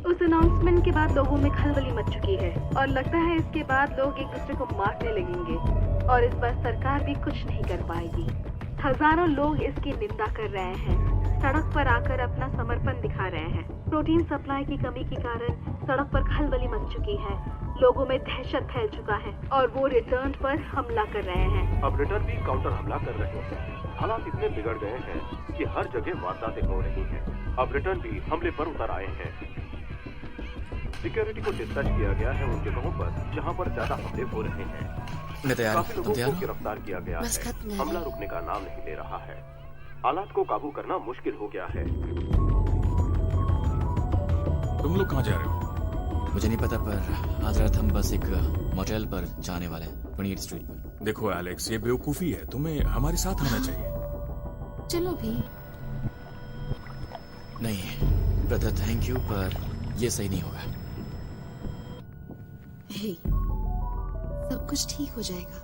उस अनाउंसमेंट के बाद लोगों में खलबली मच चुकी है और लगता है इसके बाद लोग एक दूसरे को मारने लगेंगे और इस बार सरकार भी कुछ नहीं कर पाएगी। हजारों लोग इसकी निंदा कर रहे हैं, सड़क पर आकर अपना समर्पण दिखा रहे हैं। प्रोटीन सप्लाई की कमी के कारण सड़क पर खलबली मच चुकी है, लोगों में दहशत फैल चुका है और वो रिटर्न पर हमला कर रहे हैं। अब रिटर्न भी काउंटर हमला कर रहे हैं। हालात इतने बिगड़ गए हैं कि हर जगह वारदातें हो रही हैं। अब रिटर्न भी हमले पर उतर आए हैं। सिक्योरिटी को डिस्पैच किया गया है उन जगहों पर जहां पर ज्यादा हमले हो रहे हैं। काफी लोगों को गिरफ्तार किया गया है। हमला रुकने का नाम नहीं ले रहा है। हालात को काबू करना मुश्किल हो गया है। तुम लोग कहाँ जा रहे हो? मुझे नहीं पता, पर आज रात हम बस एक मोटेल पर जाने वाले हैं, 28 स्ट्रीट पर। देखो एलेक्स, ये बेवकूफी है। तुम्हें हमारे साथ आना चाहिए। चलो भी। नहीं ब्रदर, थैंक यू, पर ये सही नहीं होगा। हे, सब कुछ ठीक हो जाएगा।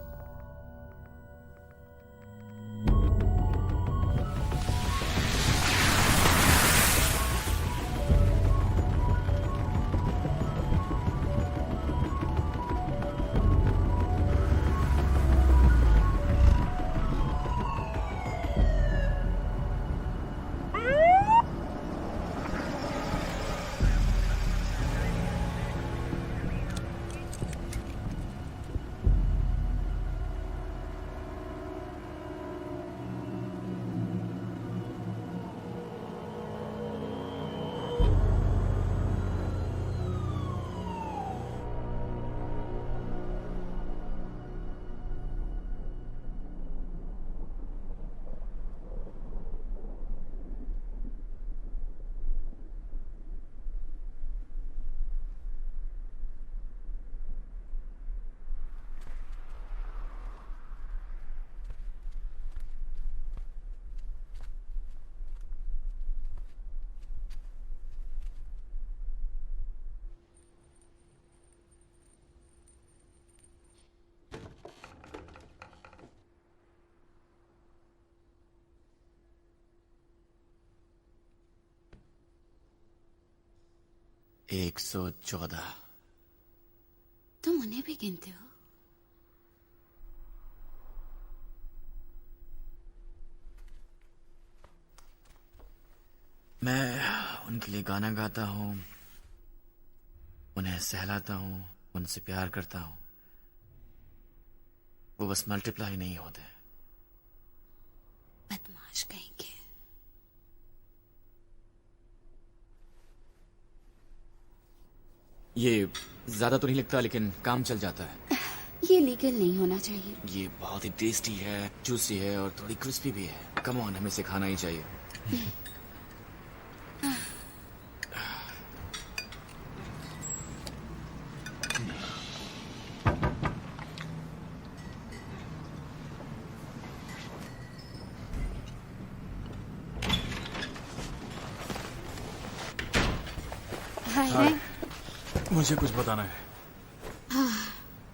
एक 114। तुम उन्हें भी गिनते हो? मैं उनके लिए गाना गाता हूँ, उन्हें सहलाता हूँ, उनसे प्यार करता हूँ। वो बस मल्टीप्लाई नहीं होते। बदमाश कहेंगे। ये ज्यादा तो नहीं लगता, लेकिन काम चल जाता है। ये लीगल नहीं होना चाहिए। ये बहुत ही टेस्टी है, जूसी है और थोड़ी क्रिस्पी भी है। कम ऑन, हमें इसे खाना ही चाहिए। हाय। मुझे कुछ बताना है।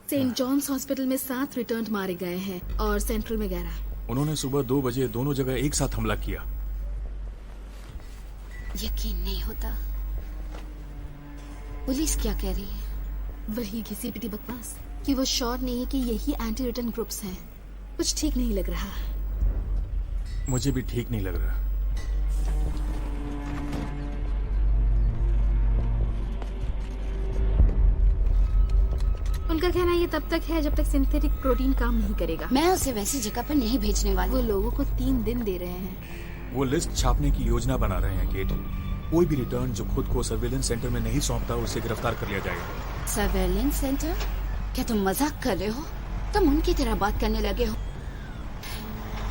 सेंट जॉन्स हॉस्पिटल में 7 रिटर्न मारे गए हैं और सेंट्रल में 11। उन्होंने सुबह 2 बजे दोनों जगह एक साथ हमला किया। यकीन नहीं होता। पुलिस क्या कह रही है? वही घिसी पिटी बकवास कि वो श्योर नहीं है कि यही एंटी रिटर्न ग्रुप्स हैं। कुछ ठीक नहीं लग रहा। मुझे भी ठीक नहीं लग रहा। उनका कहना ये तब तक है जब तक सिंथेटिक प्रोटीन काम नहीं करेगा। मैं उसे वैसी जगह पर नहीं भेजने वाली। वो लोगों को 3 दिन दे रहे हैं। वो लिस्ट छापने की योजना बना रहे हैं केट। कोई भी रिटर्न जो खुद को सर्वेलेंस सेंटर में नहीं सौंपता उसे गिरफ्तार कर लिया जाएगा। Surveillance centre? क्या तुम मजाक कर रहे हो? तुम उनकी तरह बात करने लगे हो।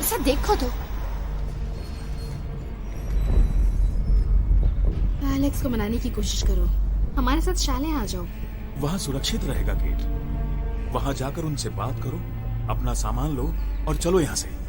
इसे देखो तो। एलेक्स को मनाने की कोशिश करो। हमारे साथ शाले आ जाओ। वहाँ सुरक्षित रहेगा केट। वहाँ जाकर उनसे बात करो, अपना सामान लो और चलो यहाँ से।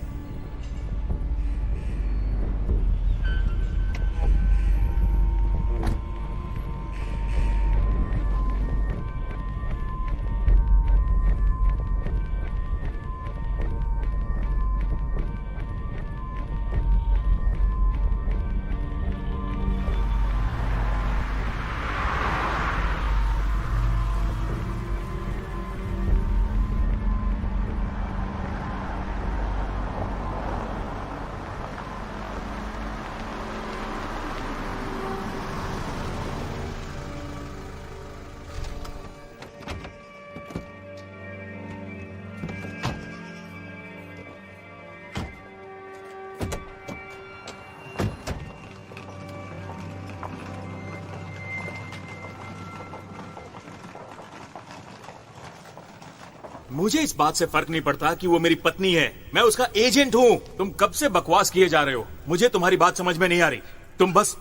मुझे इस बात से फर्क नहीं पड़ता कि वो मेरी पत्नी है। मैं उसका एजेंट हूँ। तुम कब से बकवास किए जा रहे हो? मुझे तुम्हारी बात समझ में नहीं आ रही। तुम बस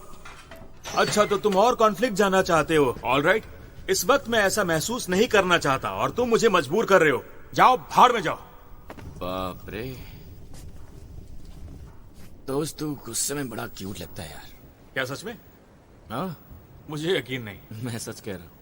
अच्छा तो तुम और कॉन्फ्लिक्ट जानना चाहते हो। ऑलराइट, इस वक्त मैं ऐसा महसूस नहीं करना चाहता और तुम मुझे मजबूर कर रहे हो। जाओ, भाड़ में जाओ। बाप रे, दोस्त तू गुस्से में बड़ा क्यूट लगता है यार। क्या सच में? हाँ, मुझे यकीन नहीं। मैं सच कह रहा हूँ।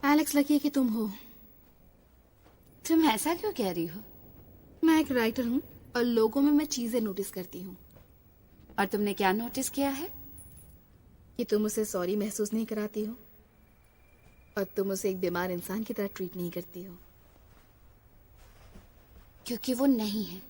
एलेक्स, लकी है कि तुम हो। तुम ऐसा क्यों कह रही हो? मैं एक राइटर हूँ और लोगों में मैं चीजें नोटिस करती हूँ। और तुमने क्या नोटिस किया है? कि तुम उसे सॉरी महसूस नहीं कराती हो और तुम उसे एक बीमार इंसान की तरह ट्रीट नहीं करती हो। क्योंकि वो नहीं है।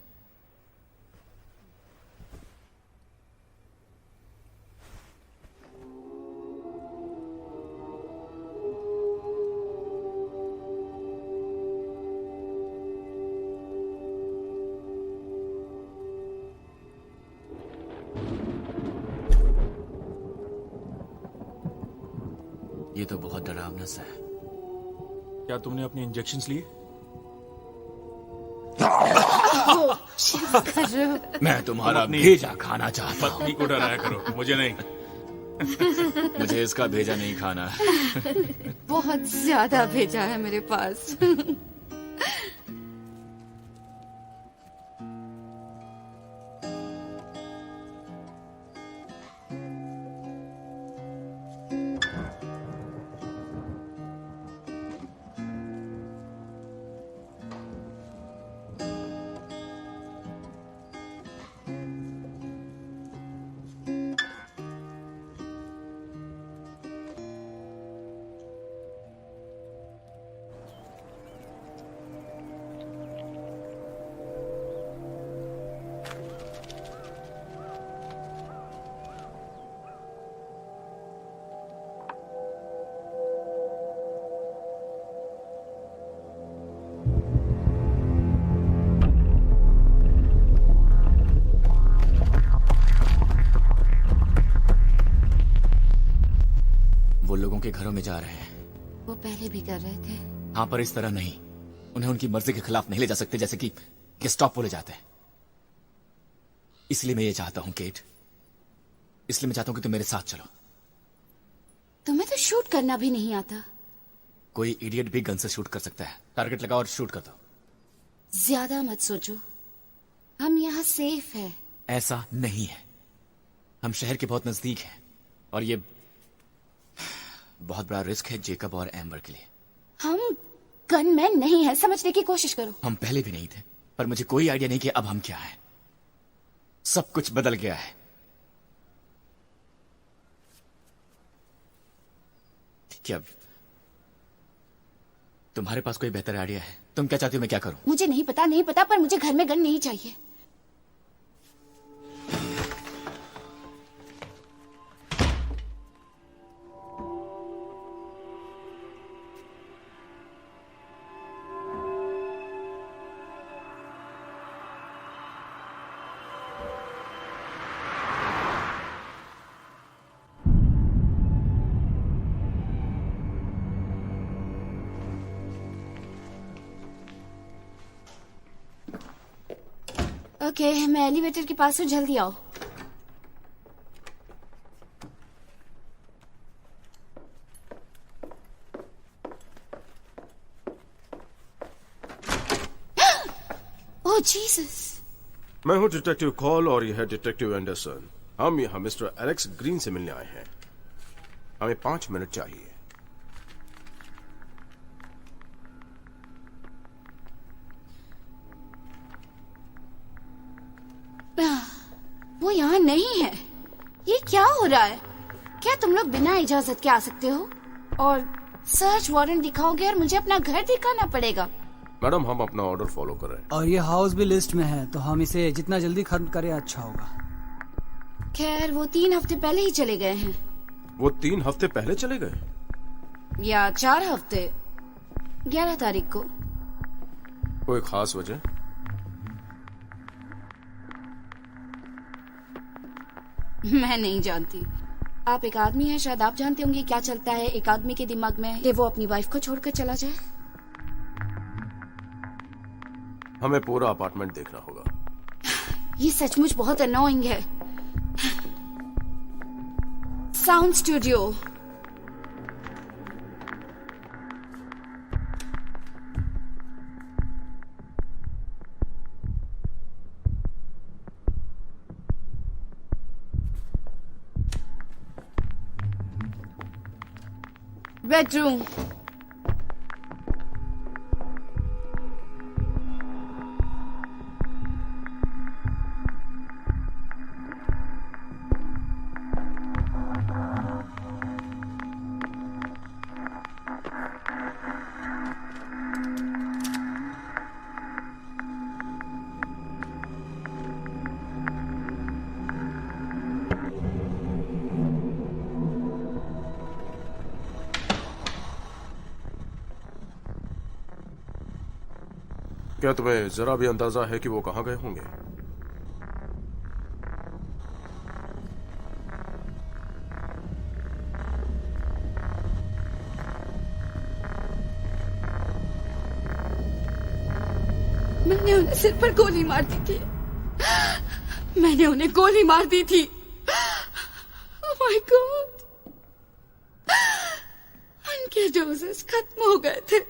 ये तो बहुत डरावना सा है। क्या तुमने अपने इंजेक्शंस लिए? मैं तुम्हारा भेजा खाना चाहता हूँ। पत्नी को डराया करो, मुझे नहीं। मुझे इसका भेजा नहीं खाना। बहुत ज्यादा भेजा है मेरे पास। वो लोगों के घरों में जा रहे हैं। वो पहले भी कर रहे थे। हाँ, पर इस तरह नहीं। उन्हें उनकी मर्जी के खिलाफ नहीं ले जा सकते, जैसे कि गेस्टापो ले जाते हैं। इसलिए मैं ये चाहता हूं केट, इसलिए मैं चाहता हूं कि तुम मेरे साथ चलो। तुम्हें तो शूट करना भी नहीं आता। कोई इडियट भी गन से शूट कर सकता है। टारगेट लगाओ और शूट कर दो। ज्यादा मत सोचो, हम यहाँ सेफ है। ऐसा नहीं है। हम शहर के बहुत नजदीक हैं और ये बहुत बड़ा रिस्क है जेकब और एम्बर के लिए। हम गनमैन नहीं है, समझने की कोशिश करो। हम पहले भी नहीं थे, पर मुझे कोई आइडिया नहीं कि अब हम क्या है। सब कुछ बदल गया है। क्या तुम्हारे पास कोई बेहतर आइडिया है? तुम क्या चाहती हो मैं क्या करूं? मुझे नहीं पता, पर मुझे घर में गन नहीं चाहिए। ओके, मैं एलिवेटर के पास हूँ, जल्दी आओ। ओह जीसस। मैं हूँ डिटेक्टिव कॉल और यह है डिटेक्टिव एंडरसन। हम यहाँ मिस्टर एलेक्स ग्रीन से मिलने आए हैं। हमें 5 मिनट चाहिए। वो यहाँ नहीं है। ये क्या हो रहा है? क्या तुम लोग बिना इजाजत के आ सकते हो? और सर्च वारंट दिखाओगे और मुझे अपना घर दिखाना पड़ेगा? मैडम, हम अपना ऑर्डर फॉलो कर रहे हैं। और ये हाउस भी लिस्ट में है, तो हम इसे जितना जल्दी खत्म करें अच्छा होगा। खैर, वो 3 हफ्ते पहले ही चले गए हैं। वो 3 हफ्ते पहले चले गए? या 4 हफ्ते, 11 तारीख को। कोई खास वजह? मैं नहीं जानती। आप एक आदमी हैं, शायद आप जानते होंगे क्या चलता है एक आदमी के दिमाग में कि वो अपनी वाइफ को छोड़कर चला जाए। हमें पूरा अपार्टमेंट देखना होगा। ये सचमुच बहुत अनोइंग है। Sound studio. बेडरूम। क्या तुम्हें जरा भी अंदाजा है कि वो कहां गए होंगे? मैंने उन्हें सिर पर गोली मार दी थी। मैंने उन्हें गोली मार दी थी। Oh my God. उनके डोजेस खत्म हो गए थे।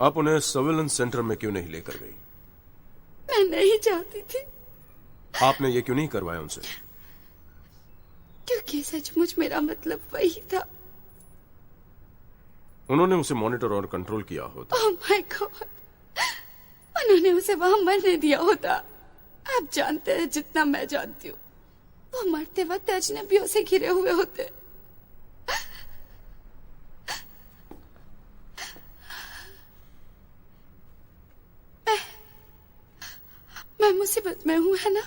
आप उन्हें सर्विलेंस सेंटर में क्यों नहीं लेकर गई? मैं नहीं चाहती थी। आपने ये क्यों नहीं करवाया उनसे? क्योंकि सचमुच मेरा मतलब वही था। उन्होंने उसे मॉनिटर और कंट्रोल किया होता। ओह माय गॉड, उन्होंने उसे वहां मरने दिया होता। आप जानते हैं जितना मैं जानती हूँ, वो मरते वक्त अजनबियों से घिरे हुए होते। मैं मुसीबत में हूँ, है ना?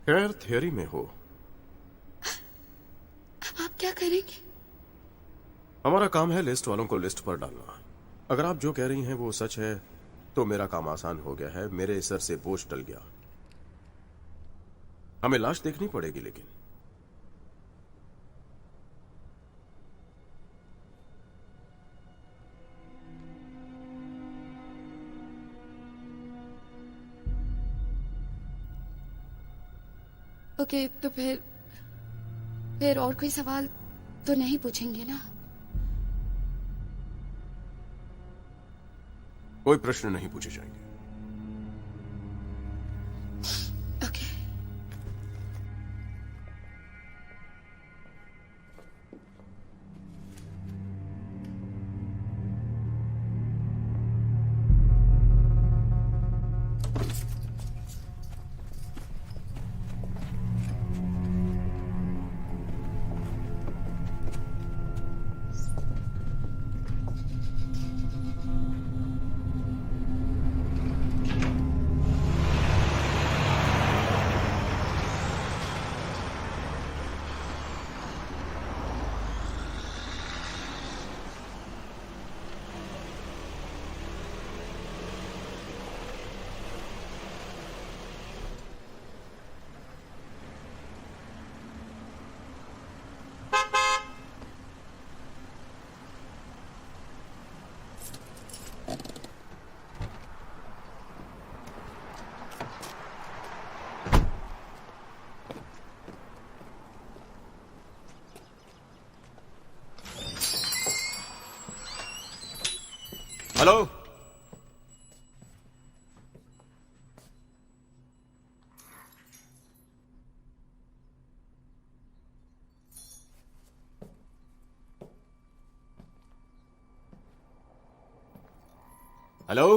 खैर, थियरी में हो। अब आप क्या करेंगे? हमारा काम है लिस्ट वालों को लिस्ट पर डालना। अगर आप जो कह रही हैं वो सच है तो मेरा काम आसान हो गया है। मेरे सर से बोझ टल गया। हमें लाश देखनी पड़ेगी, लेकिन। ओके, तो फिर और कोई सवाल तो नहीं पूछेंगे ना? कोई प्रश्न नहीं पूछे जाएंगे। Okay. Hello, hello,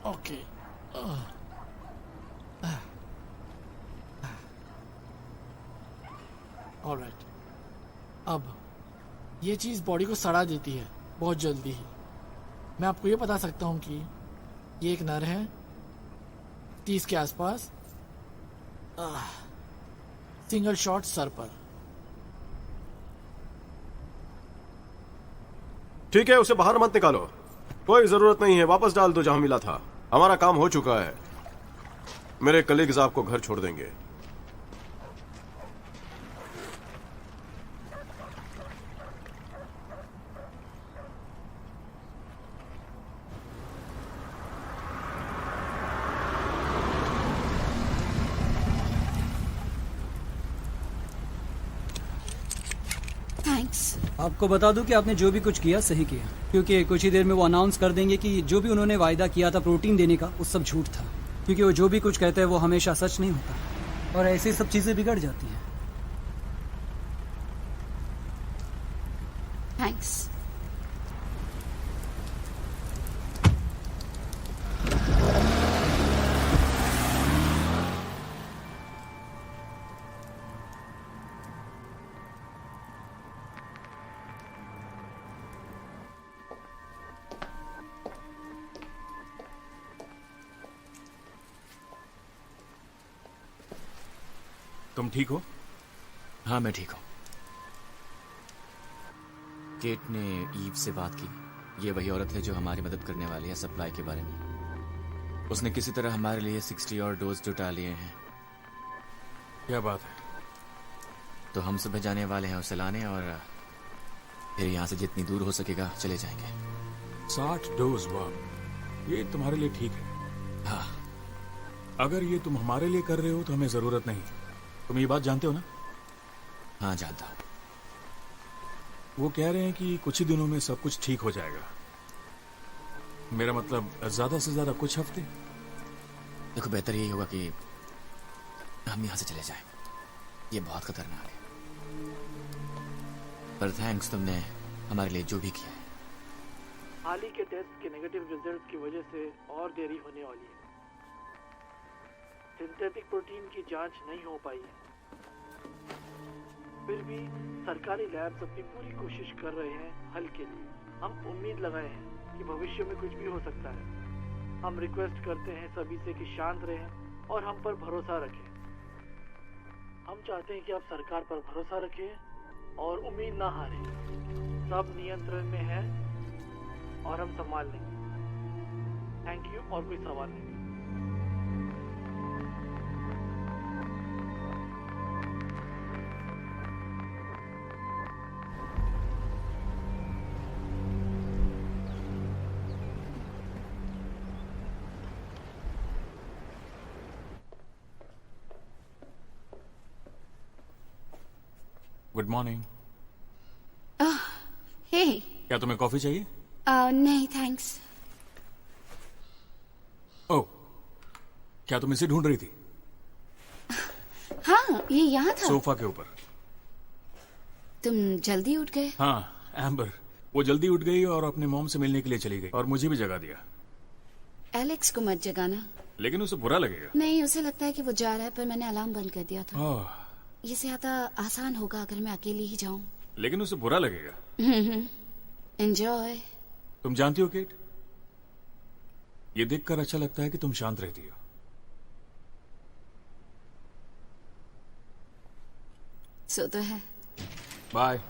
okay. Alright, अब ये चीज बॉडी को सड़ा देती है बहुत जल्दी ही। मैं आपको ये बता सकता हूँ कि ये एक नर है 30 के आसपास, सिंगल शॉट सर पर। ठीक है, उसे बाहर मत निकालो, कोई जरूरत नहीं है, वापस डाल दो जहां मिला था। हमारा काम हो चुका है, मेरे कलीग्स आपको घर छोड़ देंगे। आपको बता दूं कि आपने जो भी कुछ किया सही किया, क्योंकि कुछ ही देर में वो अनाउंस कर देंगे कि जो भी उन्होंने वायदा किया था प्रोटीन देने का वो सब झूठ था, क्योंकि वो जो भी कुछ कहते हैं वो हमेशा सच नहीं होता और ऐसी सब चीजें बिगड़ जाती हैं। थैंक्स। तुम ठीक हो? हाँ, मैं ठीक हूँ। केट ने ईव से बात की। ये वही औरत है जो हमारी मदद करने वाली है सप्लाई के बारे में। उसने किसी तरह हमारे लिए 60 और डोज जुटा लिए हैं। क्या बात है? तो हम सुबह जाने वाले हैं उसे लाने, और फिर यहाँ से जितनी दूर हो सकेगा चले जाएंगे। 60 डोज? वाह, ये तुम्हारे लिए ठीक है। हाँ। अगर ये तुम हमारे लिए कर रहे हो तो हमें जरूरत नहीं। तुम ये बात जानते हो ना? हाँ, जानता हूँ। वो कह रहे हैं कि कुछ ही दिनों में सब कुछ ठीक हो जाएगा। मेरा मतलब ज्यादा से ज्यादा कुछ हफ्ते। देखो, बेहतर यही होगा कि हम यहाँ से चले जाएं। ये बहुत खतरनाक है। पर थैंक्स, तुमने हमारे लिए जो भी किया है। हाल ही के टेस्ट के नेगेटिव रिजल्ट की वजह से और देरी होने वाली है। सिंथेटिक प्रोटीन की जांच नहीं हो पाई है। फिर भी सरकारी लैब्स अपनी पूरी कोशिश कर रहे हैं हल के लिए। हम उम्मीद लगाए हैं कि भविष्य में कुछ भी हो सकता है। हम रिक्वेस्ट करते हैं सभी से कि शांत रहें और हम पर भरोसा रखें। हम चाहते हैं कि आप सरकार पर भरोसा रखें और उम्मीद ना हारें। सब नियंत्रण में है और हम संभाल लेंगे। Thank you. और कोई सवाल नहीं? Good morning. हे। क्या तुम्हें कॉफी चाहिए? नहीं, थैंक्स। ओह, क्या तुम इसे ढूंढ रही थी? हाँ, ये यहाँ था। सोफा के ऊपर। तुम जल्दी उठ गए? हाँ, एम्बर। वो जल्दी उठ गई और अपने मॉम से मिलने के लिए चली गई और मुझे भी जगा दिया। एलेक्स को मत जगाना। लेकिन उसे बुरा लगेगा। नहीं, उसे लगता है कि वो जा रहा है, पर मैंने अलार्म बंद कर दिया था। ओह, ये ज्यादा आसान होगा अगर मैं अकेली ही जाऊं। लेकिन उसे बुरा लगेगा। एंजॉय। तुम जानती हो केट, ये देखकर अच्छा लगता है कि तुम शांत रहती हो। सो तो है। बाय।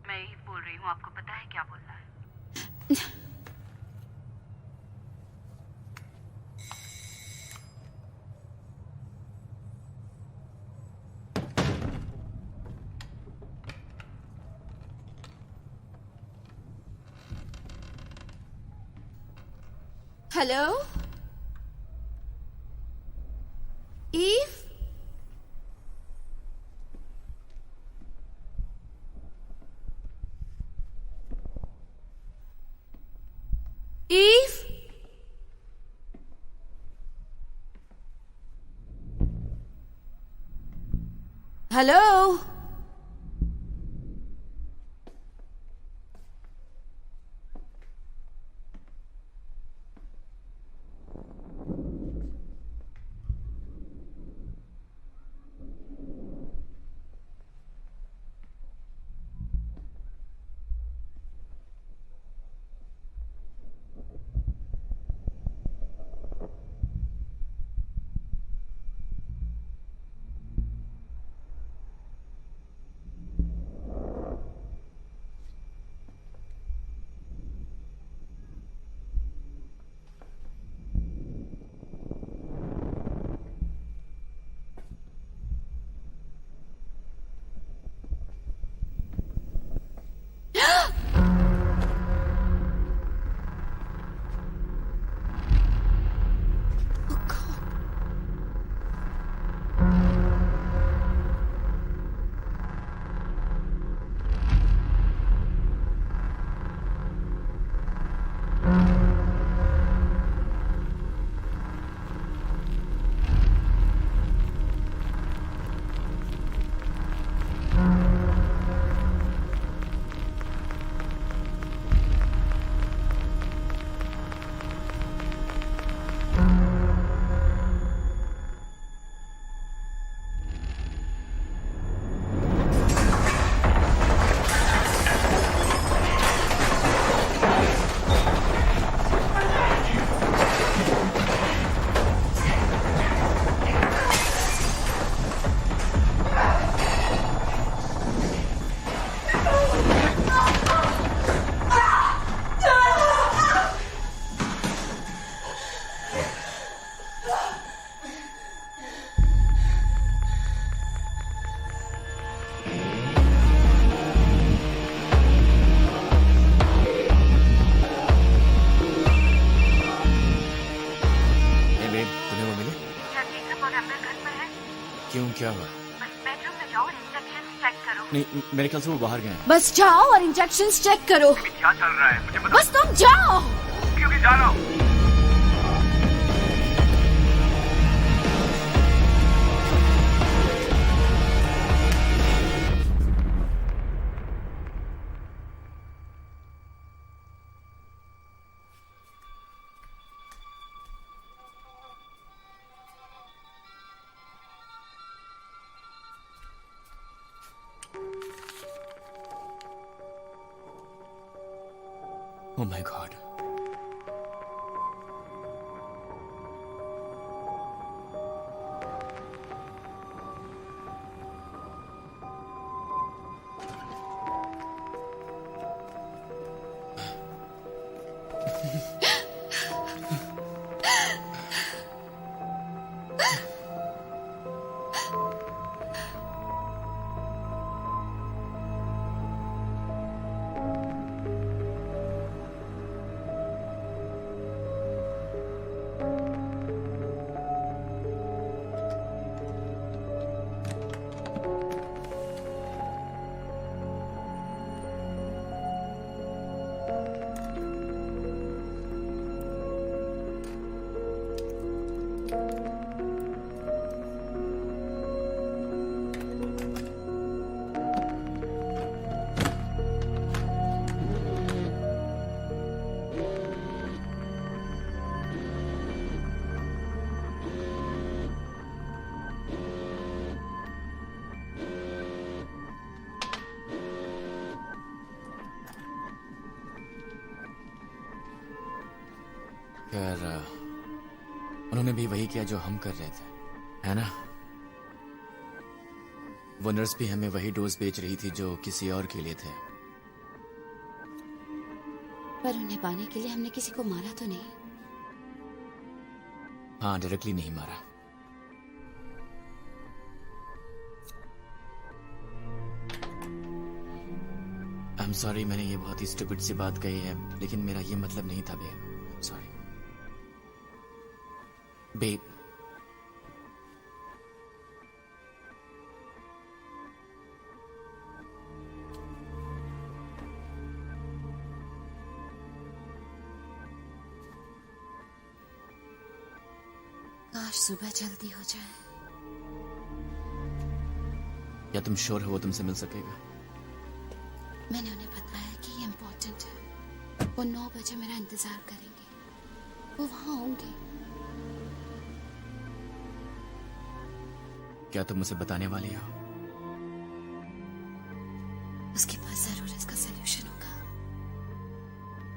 मैं ईव बोल रही हूँ। आपको पता है क्या बोलना है? Hello Eve. ईव। हेलो। क्या हुआ? बेडरूम में जाओ और इंजेक्शन चेक करो। नहीं, मेरे ख्याल से वो बाहर गए हैं। बस जाओ और इंजेक्शन चेक करो। क्या चल रहा है मुझे बता। बस तुम जाओ। क्योंकि जा रहा हूँ। Oh my God. खैर, उन्होंने भी वही किया जो हम कर रहे थे, है ना? वो नर्स भी हमें वही डोज बेच रही थी जो किसी और के लिए थे। पर उन्हें पाने के लिए हमने किसी को मारा तो नहीं? हाँ, डायरेक्टली नहीं मारा। आई एम सॉरी, मैंने ये बहुत ही स्टूपिड सी बात कही है, लेकिन मेरा ये मतलब नहीं था बेब। Sorry babe. काश सुबह जल्दी हो जाए। क्या तुम श्योर हो वो तुमसे मिल सकेगा? मैंने उन्हें बताया कि ये इम्पोर्टेंट है। वो 9 बजे मेरा इंतजार करेंगे। वो वहां होंगे। क्या तुम मुझे बताने वाली हो? उसके पास जरूर इसका सलूशन होगा,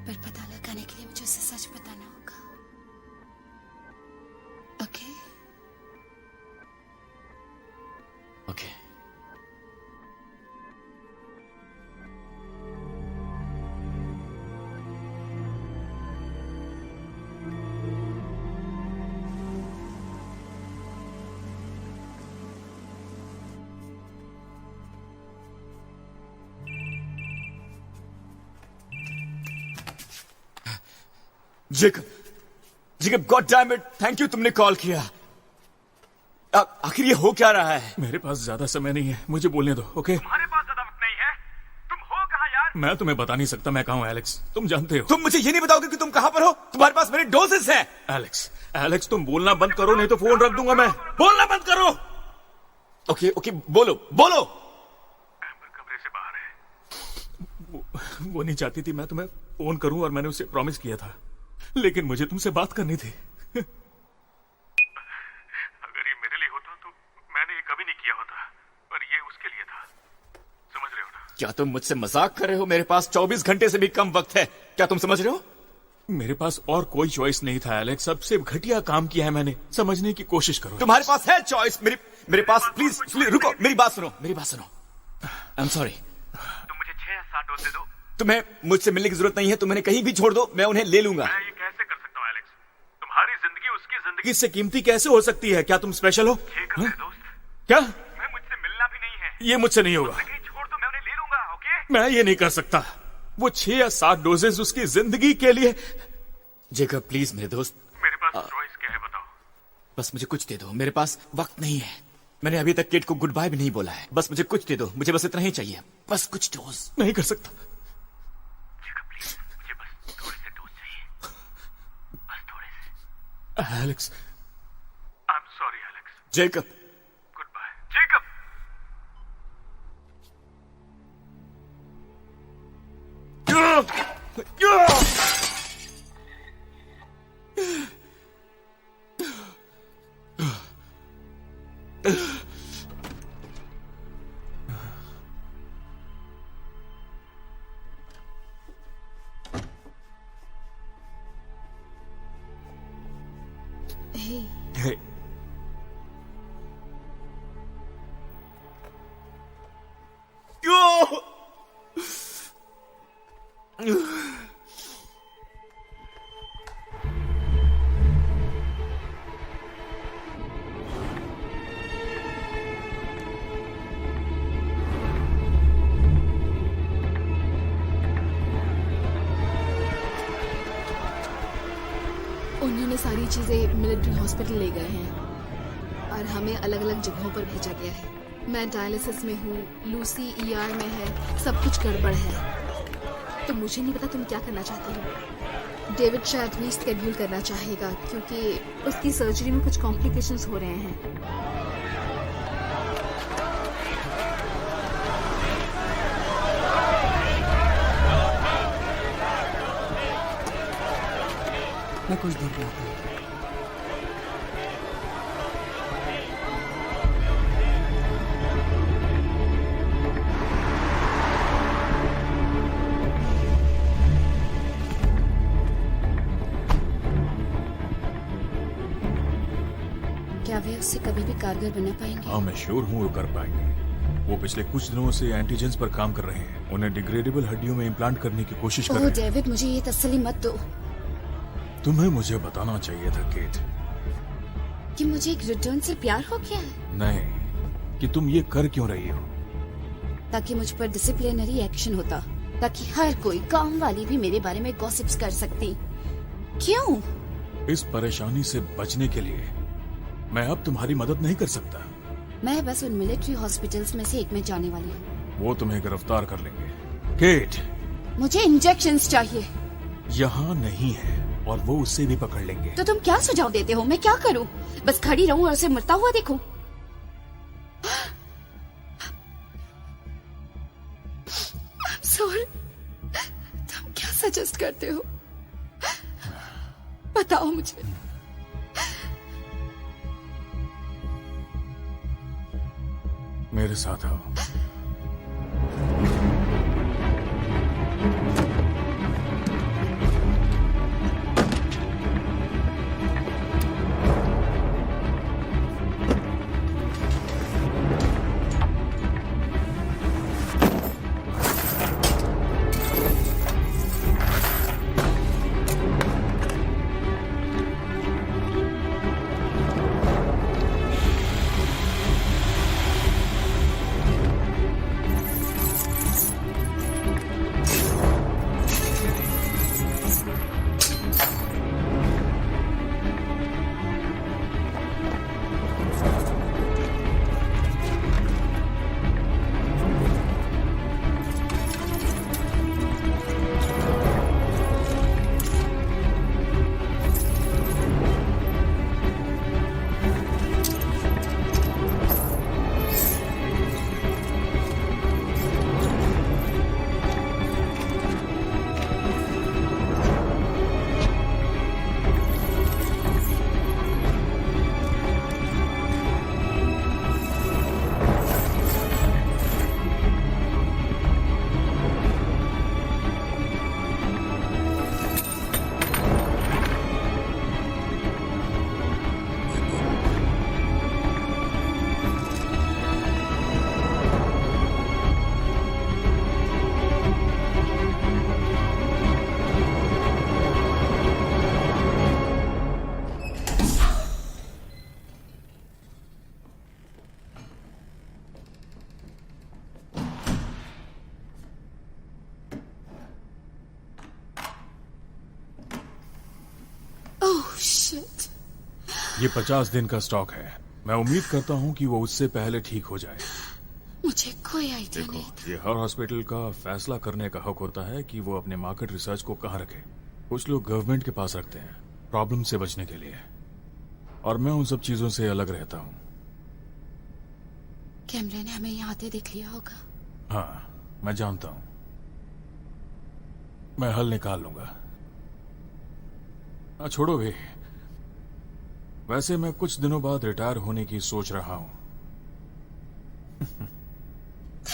पर पता लगाने के लिए मुझे उसे सच बताना होगा। Okay? Okay. Jacob, god damn it, thank you तुमने कॉल किया। आखिर ये हो क्या रहा है? मेरे पास ज्यादा समय नहीं है, मुझे बोलने दो, ओके? तुम्हारे पास ज्यादा वक्त नहीं है। तुम हो कहाँ यार? मैं तुम्हें बता नहीं सकता मैं कहाँ हूँ एलेक्स, तुम जानते हो। तुम मुझे ये नहीं बताओगे कि तुम कहां पर हो? तुम्हारे पास मेरे डोजेस हैं। एलेक्स तुम बोलना बंद करो, नहीं तो फोन रख दूंगा मैं। बोलना बंद करो। ओके, बोलो। एम्बर कमरे से बाहर है। वो नहीं चाहती थी मैं तुम्हें फोन करूं, और मैंने उसे प्रॉमिस किया था, लेकिन मुझे तुमसे बात करनी थी। अगर ये मेरे लिए होता तो मैंने ये कभी नहीं किया होता, पर ये उसके लिए था। समझ रहे हो ना? क्या तुम मुझसे मजाक कर रहे हो? मेरे पास 24 घंटे से भी कम वक्त है। क्या तुम समझ रहे हो? मेरे पास और कोई चॉइस नहीं था एलेक्स, सबसे घटिया काम किया है मैंने। समझने की कोशिश करो। तुम्हारे पास है चॉइस। मेरे पास, प्लीज रुको, मेरी बात सुनो। आई एम सॉरी। तुम मुझे 6 या 7 डोज दे दो। तुम्हें मुझसे मिलने की जरूरत नहीं है। तुम उन्हें कहीं भी छोड़ दो, मैं उन्हें ले लूंगा। मैं ये कैसे कर सकता हूँ एलेक्स? तुम्हारी जिंदगी उसकी जिंदगी इससे कीमती कैसे हो सकती है? क्या तुम स्पेशल हो? दोस्त। क्या? मैं मुझसे मिलना भी नहीं है। ये मुझसे नहीं होगा। कहीं छोड़ दो, मैं उन्हें ले लूंगा, ओके? मैं ये नहीं कर सकता। वो 6 या 7 डोजेस उसकी जिंदगी के लिए। जेकब प्लीज मेरे दोस्त। मेरे पास चॉइस क्या है बताओ? बस मुझे कुछ दे दो, मेरे पास वक्त नहीं है। मैंने अभी तक किड को गुड बाय भी नहीं बोला है। बस मुझे कुछ दे दो, मुझे बस इतना ही चाहिए, बस कुछ डोज। नहीं कर सकता। मुझे बस थोड़े से डोज चाहिए, बस थोड़े से। Alex, I am sorry Alex. Jacob, good bye Jacob. Hey, Hey. उन्होंने सारी चीजें मिलिट्री हॉस्पिटल ले गए हैं और हमें अलग अलग जगहों पर भेजा गया है। मैं डायलिसिस में हूँ, लूसी ER में है, सब कुछ गड़बड़ है। तो मुझे नहीं पता तुम क्या करना चाहती हो। डेविड शायद रीस्केड्यूल करना चाहेगा क्योंकि उसकी सर्जरी में कुछ कॉम्प्लिकेशंस हो रहे हैं। मैं कुछ देर में आता हूँ। क्या वे उससे कभी भी कारगर बना पाएंगे? हाँ, मैं श्योर हूँ वो कर पाएंगे। वो पिछले कुछ दिनों से एंटीजेंस पर काम कर रहे हैं। उन्हें डिग्रेडेबल हड्डियों में इम्प्लांट करने की कोशिश कर ओह रहे हैं। डेविड, मुझे ये तसल्ली मत दो तुम्हें मुझे बताना चाहिए था केट। कि मुझे एक रिटर्न से प्यार हो गया है, नहीं, कि तुम ये कर क्यों रही हो। ताकि मुझ पर डिसिप्लिनरी एक्शन होता, ताकि हर कोई काम वाली भी मेरे बारे में गॉसिप्स कर सकती। क्यों? इस परेशानी से बचने के लिए मैं अब तुम्हारी मदद नहीं कर सकता। मैं बस उन मिलिट्री हॉस्पिटल्स में से एक में जाने वाली हूँ। वो तुम्हें गिरफ्तार कर लेंगे। केट, मुझे इंजेक्शंस चाहिए। यहाँ नहीं है और वो उससे भी पकड़ लेंगे। तो तुम क्या सुझाव देते हो? मैं क्या करूँ? बस खड़ी रहूं और उसे मरता हुआ देखूं? सॉरी, तुम क्या सजेस्ट करते हो? बताओ मुझे। मेरे साथ आओ। Oh shit. ये 50 दिन का स्टॉक है। मैं उम्मीद करता हूँ कि वो उससे पहले ठीक हो जाए। मुझे कोई आइडिया देखो, नहीं था। ये हर हॉस्पिटल का फैसला करने का हक होता है कि वो अपने मार्केट रिसर्च को कहाँ रखे। कुछ लोग गवर्नमेंट के पास रखते हैं प्रॉब्लम से बचने के लिए, और मैं उन सब चीजों से अलग रहता हूँ। कैमरे ने हमें यहाँ आते देख लिया होगा। हाँ, मैं जानता हूँ। मैं हल निकाल लूंगा। छोड़ो भी, वैसे मैं कुछ दिनों बाद रिटायर होने की सोच रहा हूँ।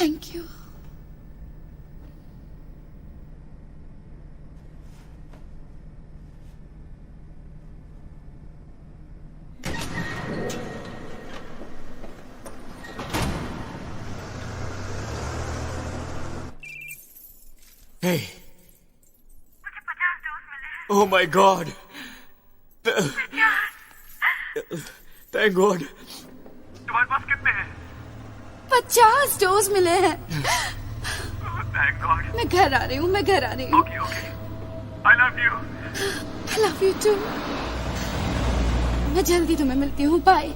Thank you. Hey. Oh my God. Thank God. तुम्हारे पास कितने हैं? 50 डोज मिले हैं। Thank God. मैं घर आ रही हूँ, मैं घर आ रही हूँ। Okay. I love you. I love you too. मैं जल्दी तुम्हें मिलती हूँ। बाय।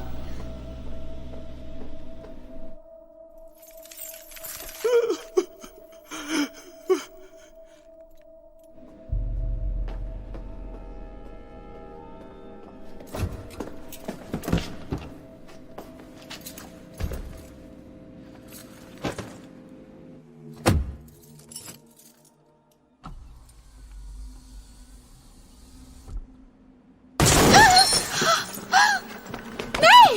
नहीं!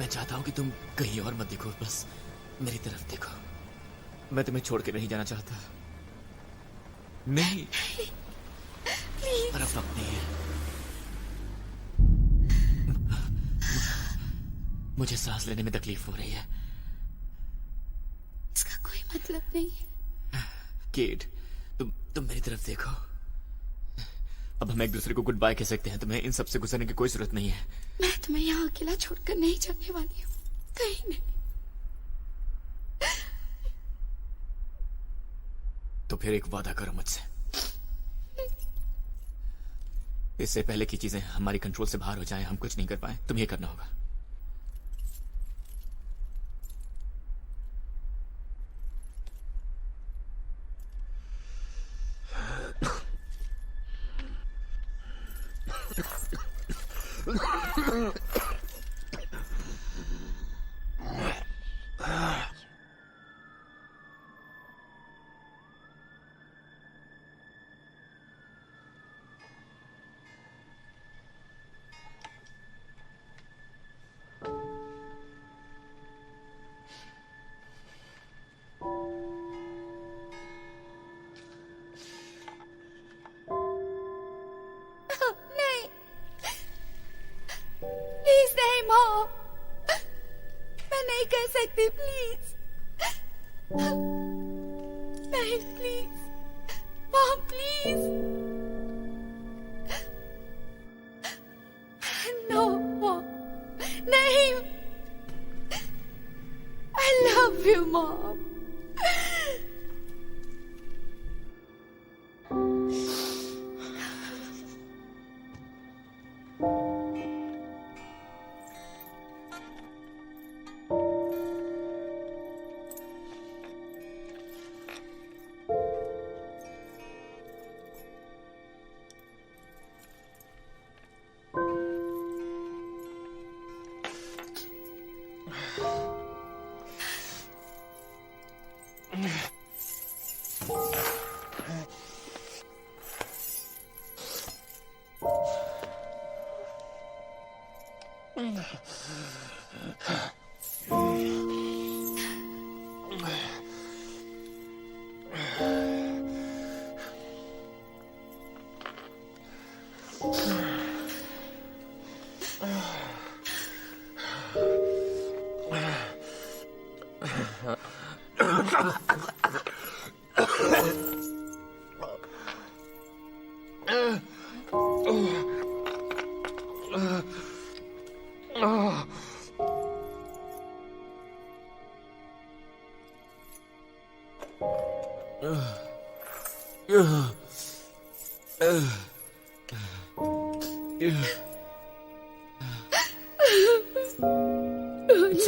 मैं चाहता हूँ कि तुम कहीं और मत देखो, बस मेरी तरफ देखो। मैं तुम्हें छोड़ के नहीं जाना चाहता। नहीं, पर अब वक्त नहीं है। मुझे सांस लेने में तकलीफ हो रही है। इसका कोई मतलब नहीं है। केट, तुम मेरी तरफ देखो। अब हम एक दूसरे को गुड बाय कह सकते हैं। तुम्हें इन सब से गुजरने की कोई जरूरत नहीं है। मैं तुम्हें यहाँ अकेला छोड़कर नहीं जाने वाली हूँ, कहीं नहीं। तो फिर एक वादा करो मुझसे। इससे पहले की चीजें हमारी कंट्रोल से बाहर हो जाएं, हम कुछ नहीं कर पाए, तुम्हें ये करना होगा। प्लीज नहीं मॉम, मैं नहीं कर सकती, प्लीज नहीं, please mom, please. No mom, नहीं। I love you mom.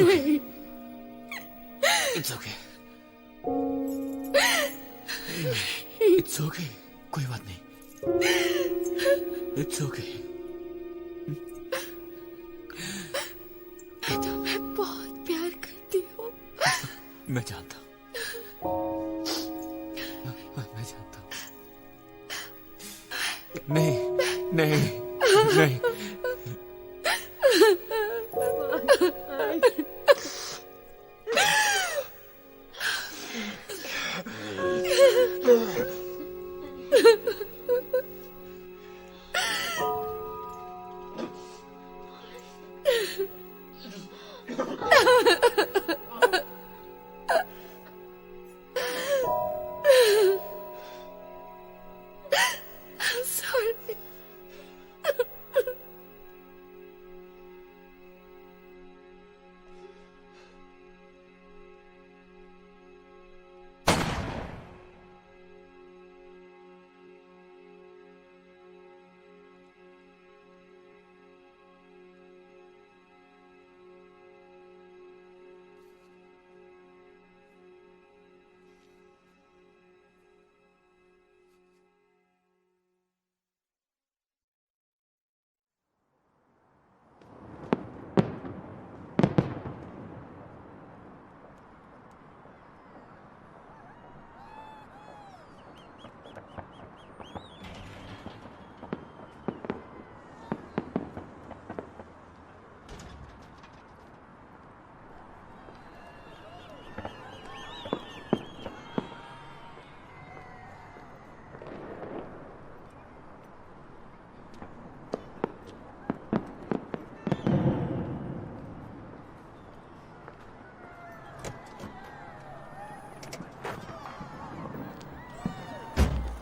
नहीं, इट्स ओके, इट्स ओके, कोई बात नहीं, इट्स ओके। मैं तुम्हें बहुत प्यार करती हूँ। मैं जानता हूँ, मैं जानता हूँ। नहीं नहीं नहीं, I'm sorry.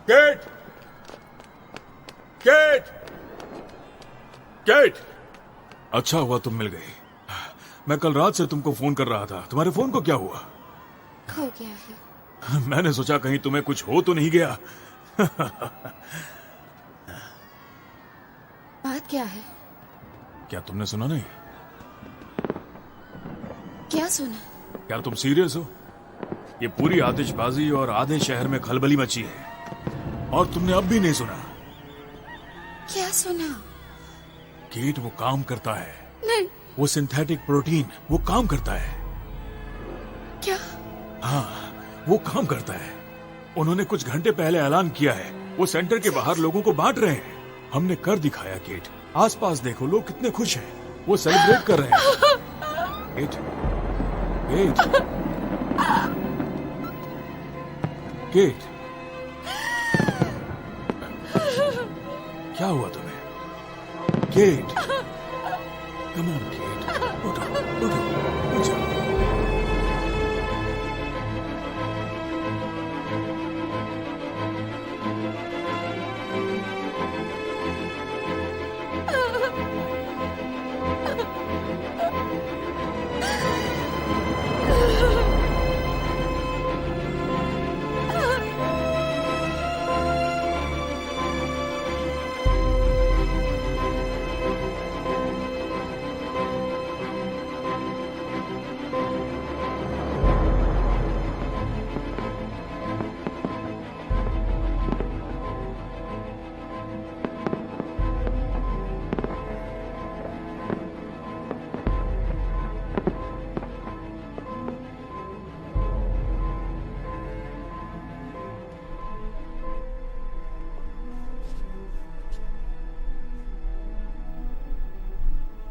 Cat! Cat! Cat! अच्छा हुआ तुम मिल गई। मैं कल रात से तुमको फोन कर रहा था। तुम्हारे फोन को क्या हुआ? खो गया है। मैंने सोचा कहीं तुम्हें कुछ हो तो नहीं गया। बात क्या है? क्या तुमने सुना नहीं? क्या सुना? क्या तुम सीरियस हो? ये पूरी आतिशबाजी और आधे शहर में खलबली मची है और तुमने अब भी नहीं सुना? क्या सुना? केट वो काम करता है। नहीं। वो सिंथेटिक प्रोटीन वो काम करता है। क्या? हाँ, वो काम करता है। उन्होंने कुछ घंटे पहले ऐलान किया है। वो सेंटर के बाहर लोगों को बांट रहे हैं। हमने कर दिखाया केट। आसपास देखो, लोग कितने खुश हैं। वो सेलिब्रेट कर रहे हैं। केट, केट, केट, क्या हुआ तुम्हें? केट, कम ऑन केट, उठो, उठो, उठ जाओ।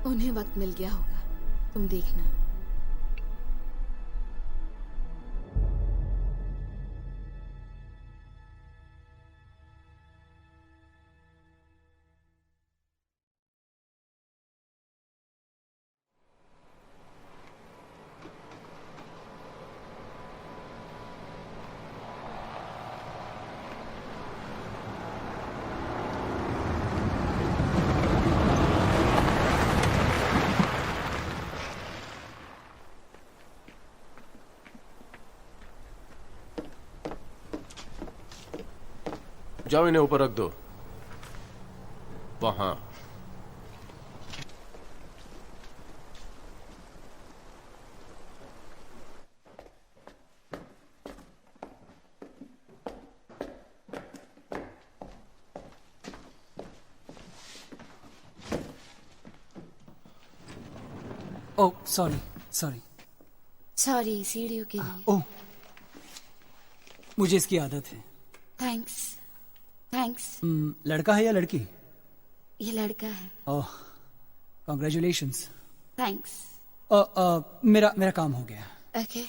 उन्हें वक्त मिल गया होगा, तुम देखना। जाओ, इन्हें ऊपर रख दो। वहां। Oh sorry sorry. सॉरी सीढ़ियों के लिए। ओह, मुझे इसकी आदत है। Thanks thanks. लड़का है या लड़की? ये लड़का है। ओह, कॉन्ग्रेचुलेशंस। थैंक्स। मेरा काम हो गया। ओके।